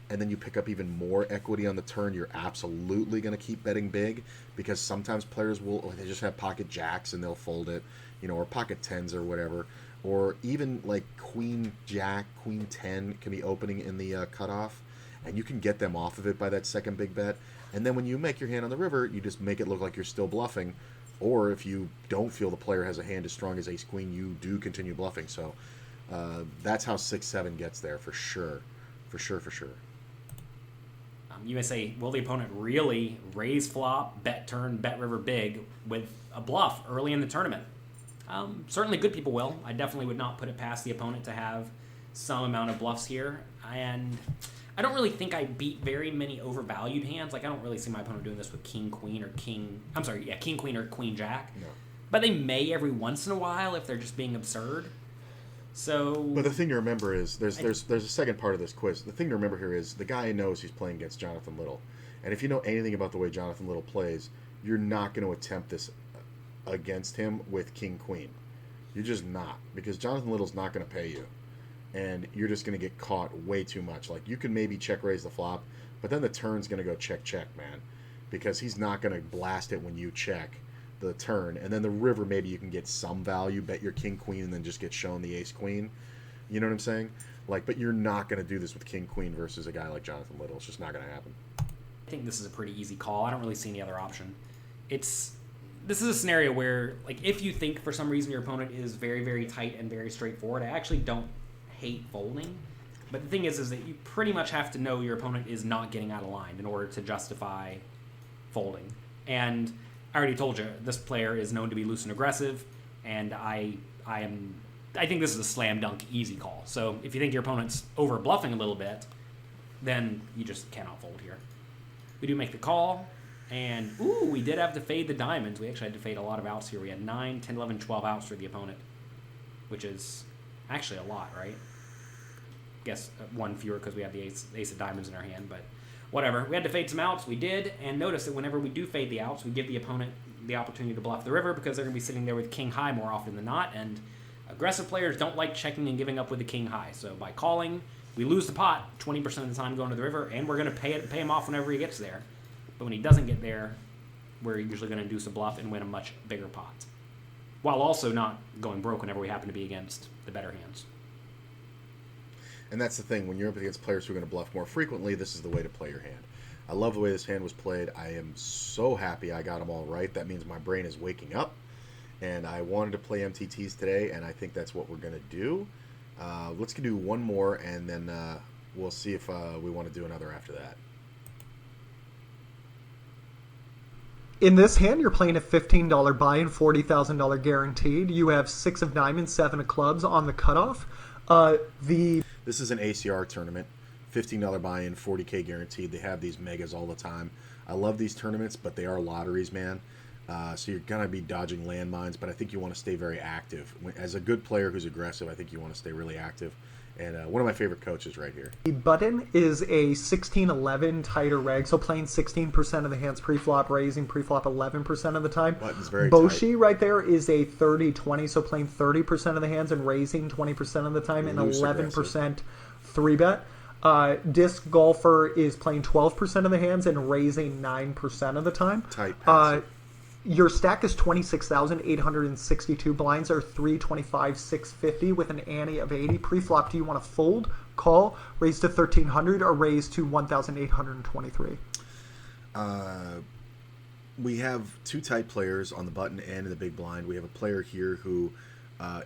and then you pick up even more equity on the turn, you're absolutely going to keep betting big, because sometimes players they just have pocket jacks, and they'll fold it, or pocket 10s or whatever. Or even like Queen Jack, Queen 10 can be opening in the cutoff, and you can get them off of it by that second big bet. And then when you make your hand on the river, you just make it look like you're still bluffing Or if you don't feel the player has a hand as strong as ace queen, you do continue bluffing. So that's how 6-7 gets there for sure. For sure, for sure. You may say, will the opponent really raise flop, bet turn, bet river big with a bluff early in the tournament? Certainly good people will. I definitely would not put it past the opponent to have some amount of bluffs here. And I don't really think I beat very many overvalued hands. Like, I don't really see my opponent doing this with king, queen, or king... I'm sorry, yeah, king, queen, or queen, jack. No. But they may every once in a while if they're just being absurd. So... But the thing to remember is, there's a second part of this quiz. The thing to remember here is, the guy knows he's playing against Jonathan Little. And if you know anything about the way Jonathan Little plays, you're not going to attempt this against him with king, queen. You're just not. Because Jonathan Little's not going to pay you. And you're just going to get caught way too much. Like, you can maybe check raise the flop, but then the turn's going to go check, check, man. Because he's not going to blast it when you check the turn. And then the river, maybe you can get some value, bet your king, queen, and then just get shown the ace, queen. You know what I'm saying? Like, but you're not going to do this with king, queen versus a guy like Jonathan Little. It's just not going to happen. I think this is a pretty easy call. I don't really see any other option. This is a scenario where, like, if you think for some reason your opponent is very, very tight and very straightforward, I actually don't hate folding. But the thing is that you pretty much have to know your opponent is not getting out of line in order to justify folding. And I already told you, this player is known to be loose and aggressive, and I think this is a slam dunk easy call. So if you think your opponent's over bluffing a little bit, then you just cannot fold here. We do make the call, and ooh, we did have to fade the diamonds. We actually had to fade a lot of outs here. We had 9, 10, 11, 12 outs for the opponent, which is actually a lot, right? Guess one fewer because we have the ace of diamonds in our hand, but whatever. We had to fade some outs. We did, and notice that whenever we do fade the outs, we give the opponent the opportunity to bluff the river because they're going to be sitting there with king high more often than not, and aggressive players don't like checking and giving up with the king high. So by calling, we lose the pot 20% of the time going to the river, and we're going to pay him off whenever he gets there. But when he doesn't get there, we're usually going to induce a bluff and win a much bigger pot, while also not going broke whenever we happen to be against the better hands. And that's the thing. When you're up against players who are going to bluff more frequently, this is the way to play your hand. I love the way this hand was played. I am so happy I got them all right. That means my brain is waking up. And I wanted to play MTTs today, and I think that's what we're going to do. Let's do one more, and then we'll see if we want to do another after that. In this hand, you're playing a $15 buy-in, $40,000 guaranteed. You have 6 of diamonds, 7 of clubs on the cutoff. This is an ACR tournament. $15 buy-in, $40K guaranteed. They have these megas all the time. I love these tournaments, but they are lotteries, man. So you're going to be dodging landmines, but I think you want to stay very active. As a good player who's aggressive, I think you want to stay really active. And one of my favorite coaches right here. The button is a 16-11 tighter reg, so playing 16% of the hands pre-flop, raising pre-flop 11% of the time. Button's very Boshi tight. right there is a 30-20, so playing 30% of the hands and raising 20% of the time, and Loose 11% 3-bet. Disc Golfer is playing 12% of the hands and raising 9% of the time. Tight passive. Your stack is 26,862 blinds, or 325,650 with an ante of 80. Pre-flop, do you want to fold, call, raise to 1,300, or raise to 1,823? We have two tight players on the button and in the big blind. We have a player here who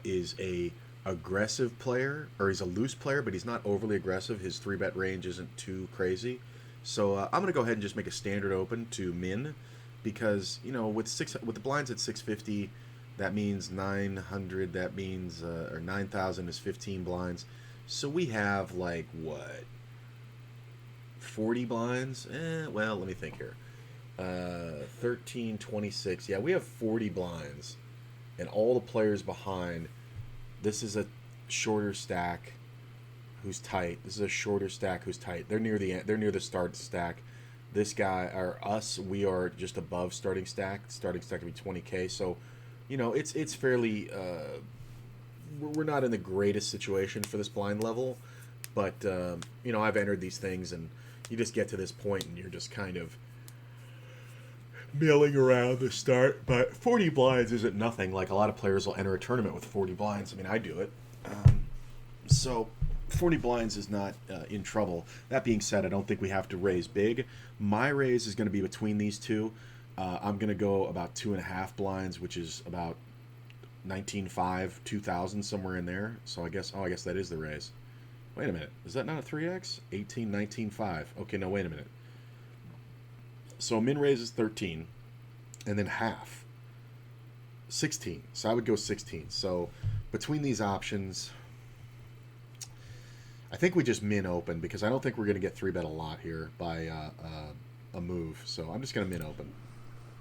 is a aggressive player, or he's a loose player, but he's not overly aggressive. His 3-bet range isn't too crazy. So I'm going to go ahead and just make a standard open to min. Because, you know, with the blinds at 650, that means 900. That means or 9,000 is 15 blinds. So we have like what, 40 blinds? Well, let me think here. 13, 26. Yeah, we have 40 blinds, and all the players behind. This is a shorter stack, who's tight. This is a shorter stack who's tight. They're near the start stack. This guy, or us, we are just above starting stack. Starting stack would be 20K. So, you know, it's fairly. We're not in the greatest situation for this blind level, but you know, I've entered these things, and you just get to this point, and you're just kind of milling around the start. But 40 blinds isn't nothing. Like, a lot of players will enter a tournament with 40 blinds. I mean, I do it. So 40 blinds is not in trouble. That being said, I don't think we have to raise big. My raise is going to be between these two. I'm going to go about 2.5 blinds, which is about 19.5, 2,000, somewhere in there. So I guess that is the raise. Wait a minute. Is that not a 3x? 18, 19.5. Okay, no, wait a minute. So min raise is 13, and then half, 16. So I would go 16. So between these options, I think we just min open, because I don't think we're going to get 3-bet a lot here by a move. So I'm just going to min open.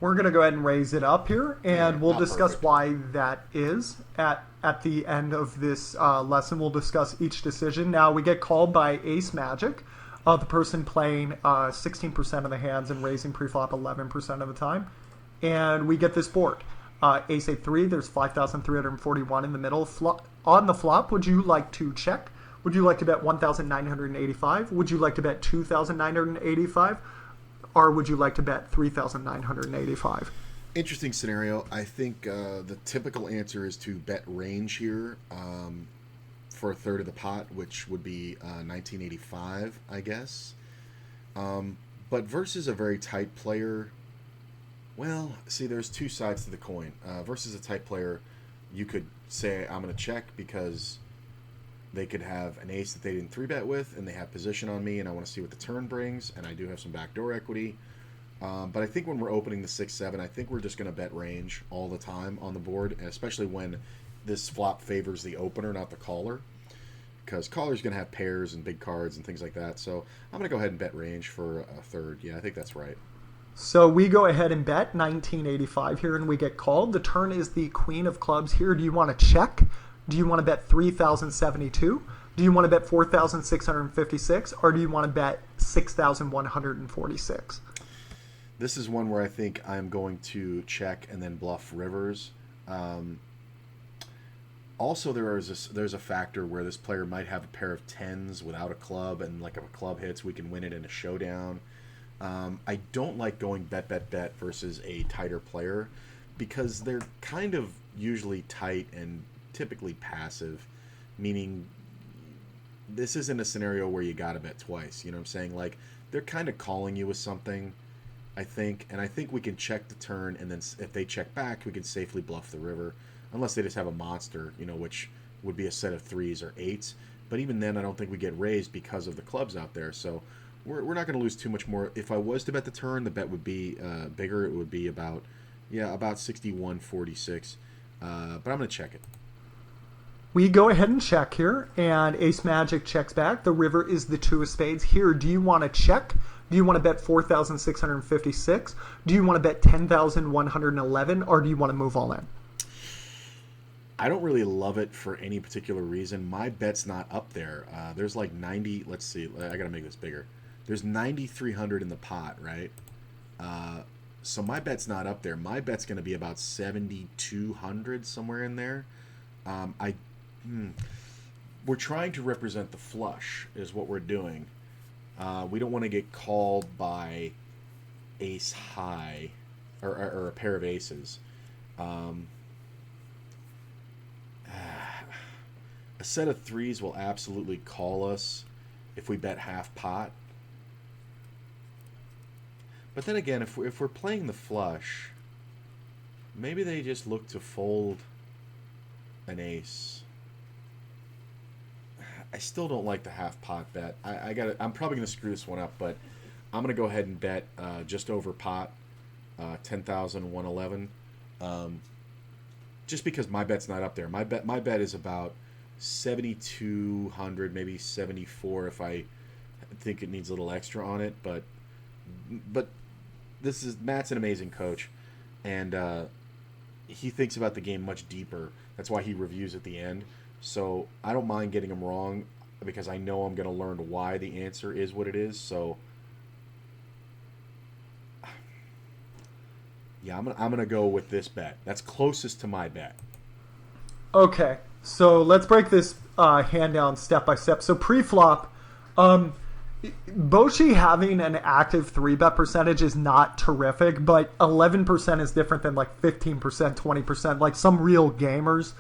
We're going to go ahead and raise it up here, and we'll discuss perfect. why that is at the end of this lesson. We'll discuss each decision. Now, we get called by Ace Magic, the person playing 16% of the hands and raising preflop 11% of the time. And we get this board. Ace A3, there's 5,341 in the middle. On the flop, would you like to check? Would you like to bet 1,985? Would you like to bet 2,985? Or would you like to bet 3,985? Interesting scenario. I think the typical answer is to bet range here for a third of the pot, which would be 1985, I guess. But versus a very tight player, well, see, there's two sides to the coin. Versus a tight player, you could say, I'm going to check because they could have an ace that they didn't 3-bet with, and they have position on me, and I want to see what the turn brings, and I do have some backdoor equity. But I think when we're opening the 6-7, I think we're just going to bet range all the time on the board, and especially when this flop favors the opener, not the caller, because caller's going to have pairs and big cards and things like that. So I'm going to go ahead and bet range for a third. Yeah, I think that's right. So we go ahead and bet 1985 here, and we get called. The turn is the queen of clubs here. Do you want to check? Do you want to bet 3,072? Do you want to bet 4,656? Or do you want to bet 6,146? This is one where I think I'm going to check and then bluff rivers. Also, there's a factor where this player might have a pair of 10s without a club, and like if a club hits, we can win it in a showdown. I don't like going bet versus a tighter player, because they're kind of usually tight and typically passive, meaning this isn't a scenario where you gotta bet twice. You know what I'm saying? Like, they're kind of calling you with something, I think, and I think we can check the turn, and then if they check back, we can safely bluff the river, unless they just have a monster, which would be a set of 3s or 8s. But even then, I don't think we get raised because of the clubs out there. So we're not going to lose too much more. If I was to bet the turn, the bet would be bigger. It would be about 61-46. But I'm going to check it. We go ahead and check here, and Ace Magic checks back. The river is the 2 of spades. Here, do you want to check? Do you want to bet 4,656? Do you want to bet 10,111? Or do you want to move all in? I don't really love it for any particular reason. My bet's not up there. There's like 90. Let's see. I got to make this bigger. There's 9,300 in the pot, right? So my bet's not up there. My bet's going to be about 7,200, somewhere in there. We're trying to represent the flush is what we're doing. We don't want to get called by ace high or a pair of aces. A set of 3s will absolutely call us if we bet half pot. But then again, if we're playing the flush, maybe they just look to fold an ace. I still don't like the half pot bet. I'm probably going to screw this one up, but I'm going to go ahead and bet just over pot, 10,111. Just because my bet's not up there. My bet is about 7,200, maybe 74 if I think it needs a little extra on it. But Matt's an amazing coach, and he thinks about the game much deeper. That's why he reviews at the end. So I don't mind getting him wrong, because I know I'm going to learn why the answer is what it is. So yeah, I'm gonna go with this bet. That's closest to my bet. Okay, so let's break this hand down step by step. So pre-flop, Boshi having an active 3-bet percentage is not terrific, but 11% is different than like 15%, 20%. Like some real gamers,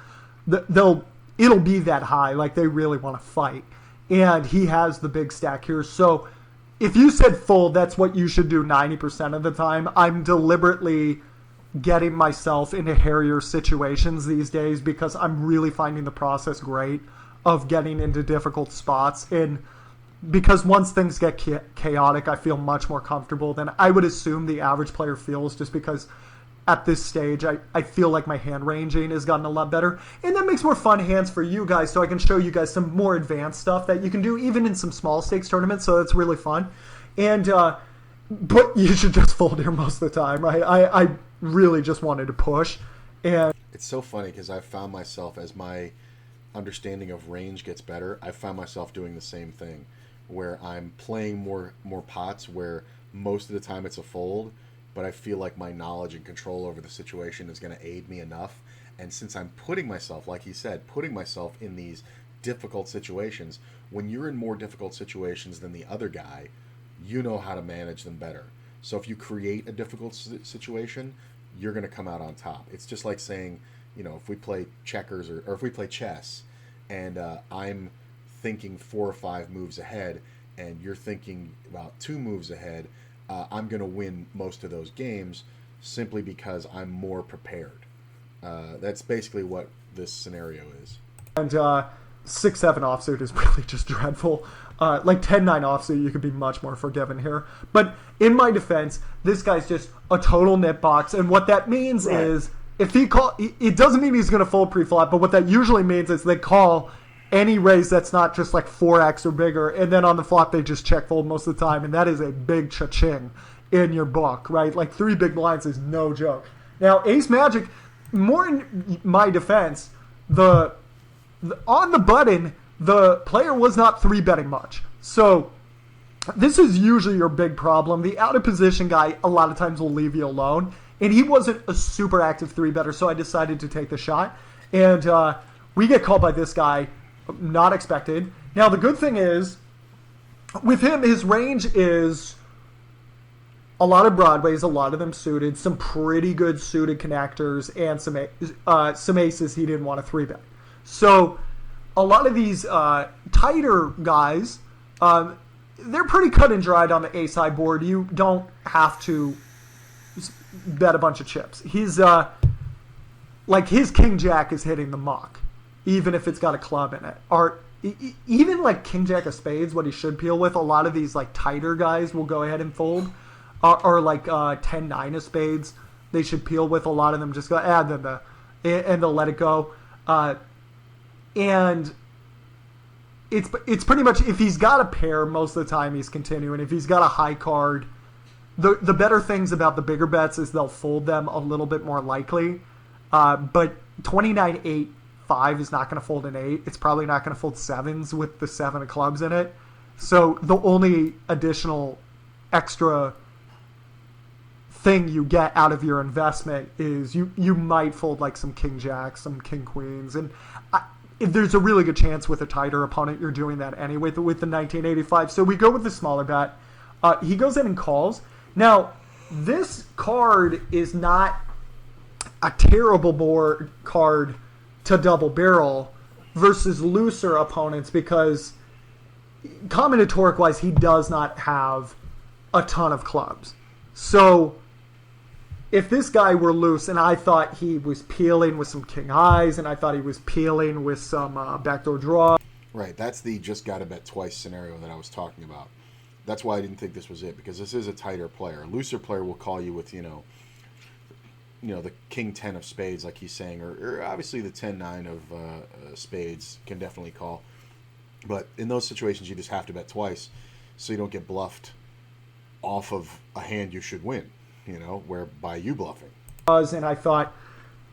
it'll be that high. Like they really want to fight, and he has the big stack here. So if you said fold, that's what you should do 90% of the time. I'm deliberately getting myself into hairier situations these days because I'm really finding the process great of getting into difficult spots. And because once things get chaotic, I feel much more comfortable than I would assume the average player feels, just because at this stage, I feel like my hand ranging has gotten a lot better. And that makes more fun hands for you guys, so I can show you guys some more advanced stuff that you can do even in some small stakes tournaments, so that's really fun. And but you should just fold here most of the time. I really just wanted to push. And It's so funny because I've found myself, as my understanding of range gets better, I found myself doing the same thing, where I'm playing more pots where most of the time it's a fold, but I feel like my knowledge and control over the situation is going to aid me enough. And since I'm putting myself, like he said, putting myself in these difficult situations, when you're in more difficult situations than the other guy, you know how to manage them better. So if you create a difficult situation, you're going to come out on top. It's just like saying, if we play checkers or if we play chess, and I'm thinking 4 or 5 moves ahead, and you're thinking about 2 moves ahead, I'm going to win most of those games simply because I'm more prepared. That's basically what this scenario is. And 6-7 offsuit is really just dreadful. Like 10-9 offsuit, you could be much more forgiven here. But in my defense, this guy's just a total nit box. And what that means is, if he it doesn't mean he's going to fold pre-flop, but what that usually means is they call any raise that's not just like 4x or bigger, and then on the flop they just check fold most of the time, and that is a big cha-ching in your book, right? Like 3 big blinds is no joke. Now, Ace Magic, more in my defense, on the button, the player was not 3-betting much. So this is usually your big problem. The out of position guy a lot of times will leave you alone, and he wasn't a super active 3-better, so I decided to take the shot. And we get called by this guy, not expected. Now, the good thing is, with him, his range is a lot of broadways, a lot of them suited, some pretty good suited connectors, and some aces he didn't want to 3-bet. So a lot of these tighter guys, they're pretty cut and dried on the ace high board. You don't have to bet a bunch of chips. He's like his king jack is hitting the muck, even if it's got a club in it. Or even like king jack of spades, what he should peel with, a lot of these like tighter guys will go ahead and fold. Or like 10-9 of spades, they should peel with. A lot of them just go, and they'll let it go. And it's pretty much, if he's got a pair, most of the time he's continuing. If he's got a high card, the better things about the bigger bets is they'll fold them a little bit more likely. But 29-8-5 is not going to fold an 8. It's probably not going to fold 7s with the 7 of clubs in it. So the only additional extra thing you get out of your investment is you might fold like some king jacks, some king queens, and there's a really good chance with a tighter opponent you're doing that anyway with the 1985. So we go with the smaller bet. He goes in and calls. Now, this card is not a terrible board card to double barrel versus looser opponents, because combinatoric wise he does not have a ton of clubs. So if this guy were loose, and I thought he was peeling with some king highs, and I thought he was peeling with some backdoor draw. Right, that's the just got to bet twice scenario that I was talking about. That's why I didn't think this was it, because this is a tighter player. A looser player will call you with, the king 10 of spades, like he's saying, or obviously the 10-9 of spades can definitely call. But in those situations, you just have to bet twice so you don't get bluffed off of a hand you should win, whereby you bluffing. And I thought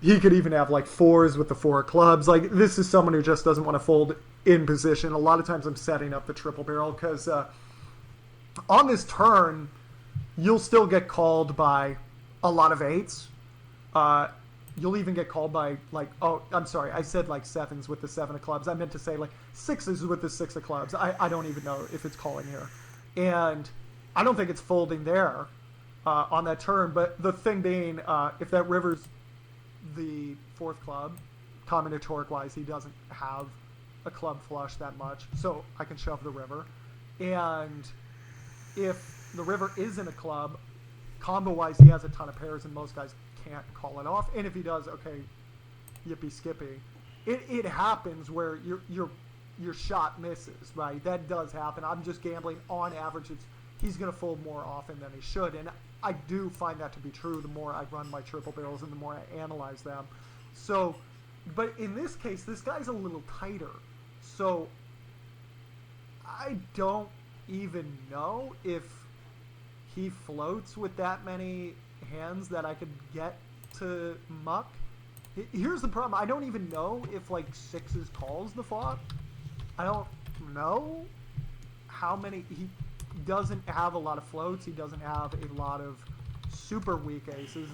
he could even have like 4s with the 4 of clubs. Like, this is someone who just doesn't want to fold in position. A lot of times I'm setting up the triple barrel because on this turn, you'll still get called by a lot of 8s. You'll even get called by I'm sorry, I said like 7s with the 7 of clubs. I meant to say like 6s with the 6 of clubs. I don't even know if it's calling here. And I don't think it's folding there on that turn. But the thing being, if that river's the 4th club, combinatoric-wise, he doesn't have a club flush that much. So I can shove the river. And if the river isn't a club, combo-wise, he has a ton of pairs, and most guys can't call it off. And if he does, okay, yippee skippy. It happens where your shot misses, right? That does happen. I'm just gambling on average. He's going to fold more often than he should, and I do find that to be true the more I run my triple barrels and the more I analyze them. So, but in this case, this guy's a little tighter. So I don't even know if he floats with that many hands that I could get to muck. Here's the problem. I don't even know if like sixes calls the flop. I don't know how many. He doesn't have a lot of floats. He doesn't have a lot of super weak aces.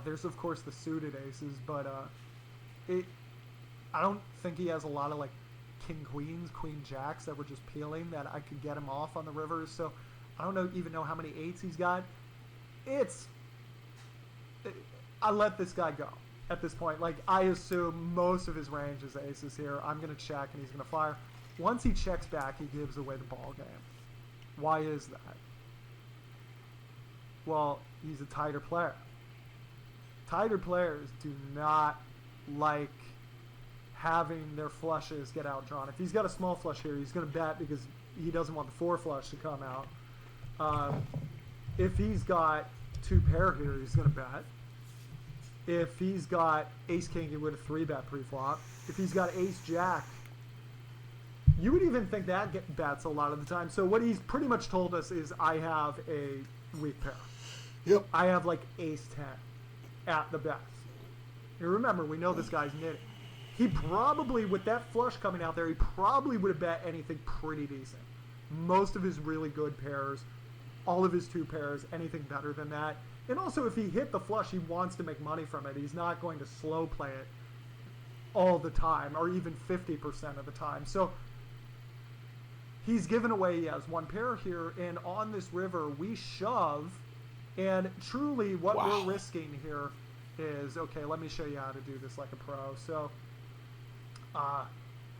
There's of course the suited aces, but I don't think he has a lot of like king queens, queen jacks that were just peeling that I could get him off on the river. So I don't even know how many eights he's got. I let this guy go at this point. Like, I assume most of his range is aces here. I'm going to check and he's going to fire. Once he checks back, he gives away the ball game. Why is that? Well, he's a tighter player. Tighter players do not like having their flushes get outdrawn. If he's got a small flush here, he's going to bet because he doesn't want the four flush to come out. If he's got two pair here, he's going to bet. If he's got ace king, he would have three bet pre-flop. If he's got ace jack, you would even think that bets a lot of the time. So what he's pretty much told us is I have a weak pair. Yep. I have like ace 10 at the best. And remember, we know this guy's knitting. He probably, with that flush coming out there, he probably would have bet anything pretty decent. Most of his really good pairs, all of his two pairs, anything better than that. And also, if he hit the flush, he wants to make money from it. He's not going to slow play it all the time, or even 50% of the time. So he's given away, he has one pair here, and on this river, we shove, and truly what we're risking here is, okay, let me show you how to do this like a pro. So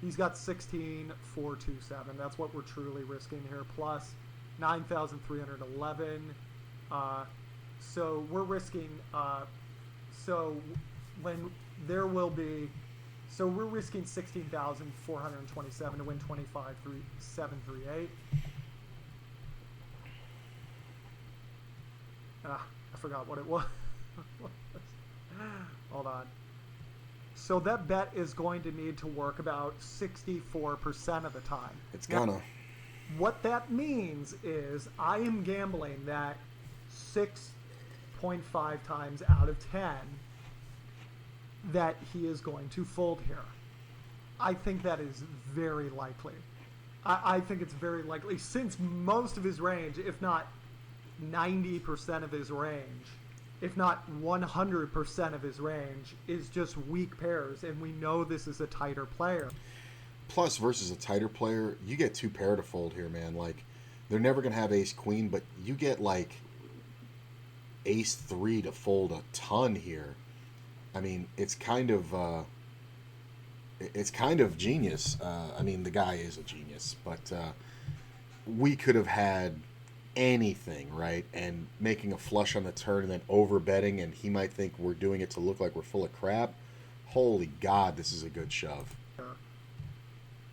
he's got 16, 4, 2, 7. That's what we're truly risking here, plus 9,311. So we're risking, so when there will be, so we're risking 16,427 to win 25,738. I forgot what it was. Hold on. So that bet is going to need to work about 64% of the time. It's gonna. What that means is I am gambling that 6.5 times out of 10 that he is going to fold here. I think that is very likely. I think it's very likely, since most of his range, if not 90% of his range, if not 100% of his range, is just weak pairs, and we know this is a tighter player. Plus, versus a tighter player, you get two pair to fold here, man. Like, they're never going to have ace queen, but you get, like, ace 3 to fold a ton here. I mean, it's kind of genius. I mean, the guy is a genius, but we could have had anything, right? And making a flush on the turn and then over betting, and he might think we're doing it to look like we're full of crap. Holy God, this is a good shove.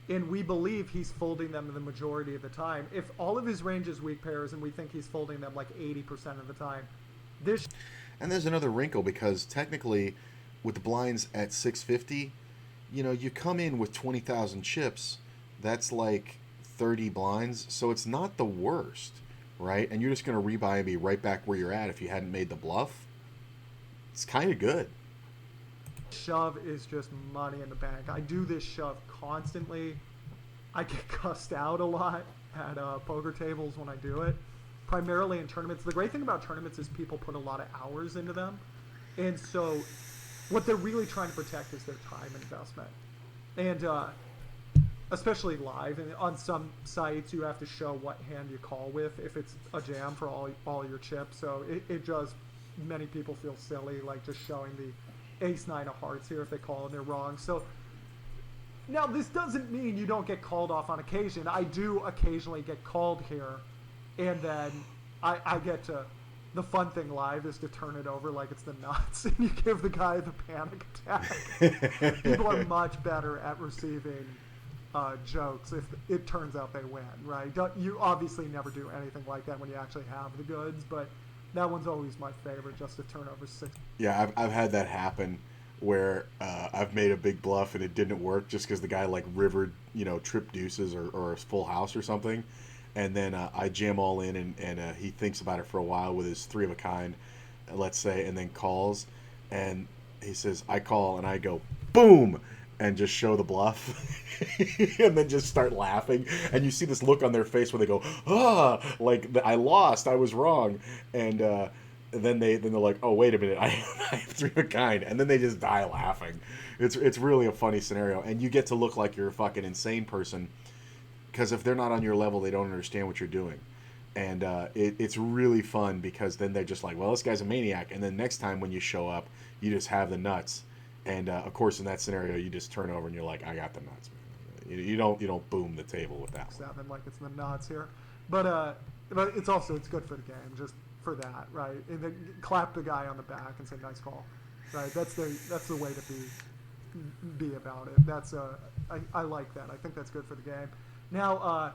And we believe he's folding them the majority of the time. If all of his range is weak pairs and we think he's folding them like 80% of the time, this... And there's another wrinkle, because technically with the blinds at 650, you know, you come in with 20,000 chips, that's like 30 blinds, so it's not the worst, right? And you're just going to rebuy and be right back where you're at if you hadn't made the bluff. It's kind of good. Shove is just money in the bank. I do this shove constantly. I get cussed out a lot at poker tables when I do it, primarily in tournaments. The great thing about tournaments is people put a lot of hours into them, and so what they're really trying to protect is their time investment. And especially live, and on some sites you have to show what hand you call with if it's a jam for all your chips. So it does, many people feel silly like just showing the ace 9 of hearts here if they call and they're wrong. So Now, this doesn't mean you don't get called off on occasion. I do occasionally get called here, and then I get to. The fun thing live is to turn it over like it's the nuts, and you give the guy the panic attack. People are much better at receiving jokes if it turns out they win, right? You obviously never do anything like that when you actually have the goods, but that one's always my favorite, just to turn over 6. Yeah, I've had that happen where I've made a big bluff and it didn't work just because the guy like rivered, trip deuces or a full house or something. And then I jam all in and he thinks about it for a while with his 3 of a kind, let's say, and then calls. And he says, I call, and I go, boom, and just show the bluff. And then just start laughing. And you see this look on their face where they go, like, I lost, I was wrong. And then they're like, oh, wait a minute, I have 3 of a kind. And then they just die laughing. It's really a funny scenario. And you get to look like you're a fucking insane person, because if they're not on your level, they don't understand what you're doing. And it's really fun, because then they're just like, well, this guy's a maniac. And then next time when you show up, you just have the nuts. And of course, in that scenario, you just turn over and you're like, I got the nuts, man. You don't boom the table with that one. 7 like it's the nuts here, but it's good for the game, just for that, right? And then clap the guy on the back and say nice call, right? That's the way to be about it. I like that. I think that's good for the game. Now,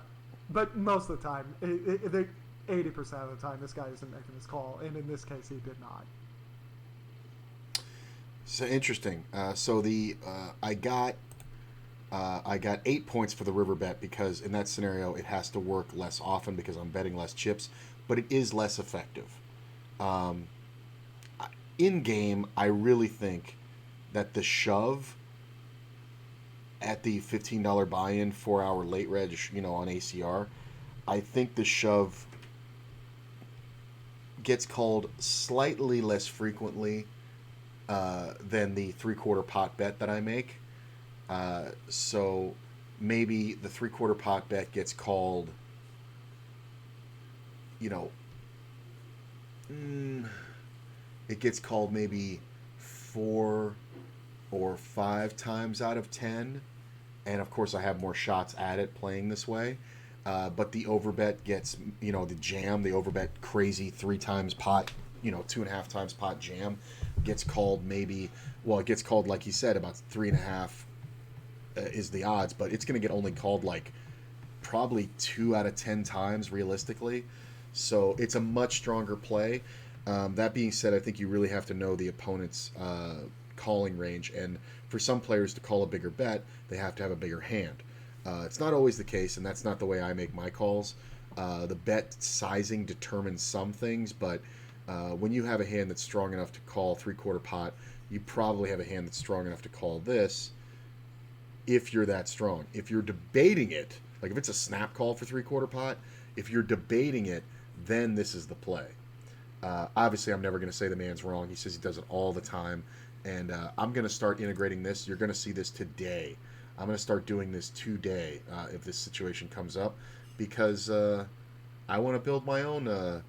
but most of the time, 80% of the time, this guy isn't making this call, and in this case, he did not. So interesting. I got 8 points for the river bet, because in that scenario it has to work less often because I'm betting less chips, but it is less effective. In game, I really think that the shove at the $15 buy-in 4-hour late reg, on ACR, I think the shove gets called slightly less frequently than the 3/4 pot bet that I make. So maybe the 3/4 pot bet gets called, it gets called maybe 4 or 5 times out of 10. And of course I have more shots at it playing this way. But the overbet gets, the jam, the overbet crazy 3 times pot, 2.5 times pot jam gets called it gets called, like you said, about 3.5 is the odds, but it's going to get only called like probably 2 out of 10 times realistically. So it's a much stronger play. That being said, I think you really have to know the opponent's calling range, and for some players to call a bigger bet, they have to have a bigger hand. It's not always the case, and that's not the way I make my calls. The bet sizing determines some things, but when you have a hand that's strong enough to call 3/4 pot, you probably have a hand that's strong enough to call this, if you're that strong. If you're debating it, like if it's a snap call for 3/4 pot, if you're debating it, then this is the play. Obviously, I'm never going to say the man's wrong. He says he does it all the time, and I'm going to start integrating this. You're going to see this today. I'm going to start doing this today if this situation comes up, because I want to build my own,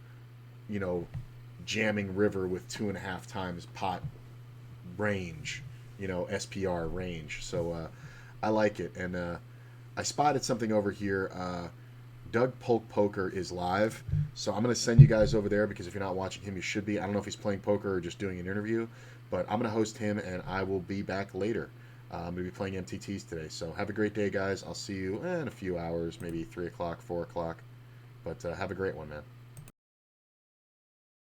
jamming river with 2.5 times pot range, SPR range. So I like it. And I spotted something over here. Doug Polk Poker is live, so I'm going to send you guys over there, because if you're not watching him, you should be. I don't know if he's playing poker or just doing an interview, but I'm going to host him, and I will be back later. I'm going to be playing MTTs today, so have a great day, guys. I'll see you in a few hours, maybe 3 o'clock, 4 o'clock, but have a great one, man.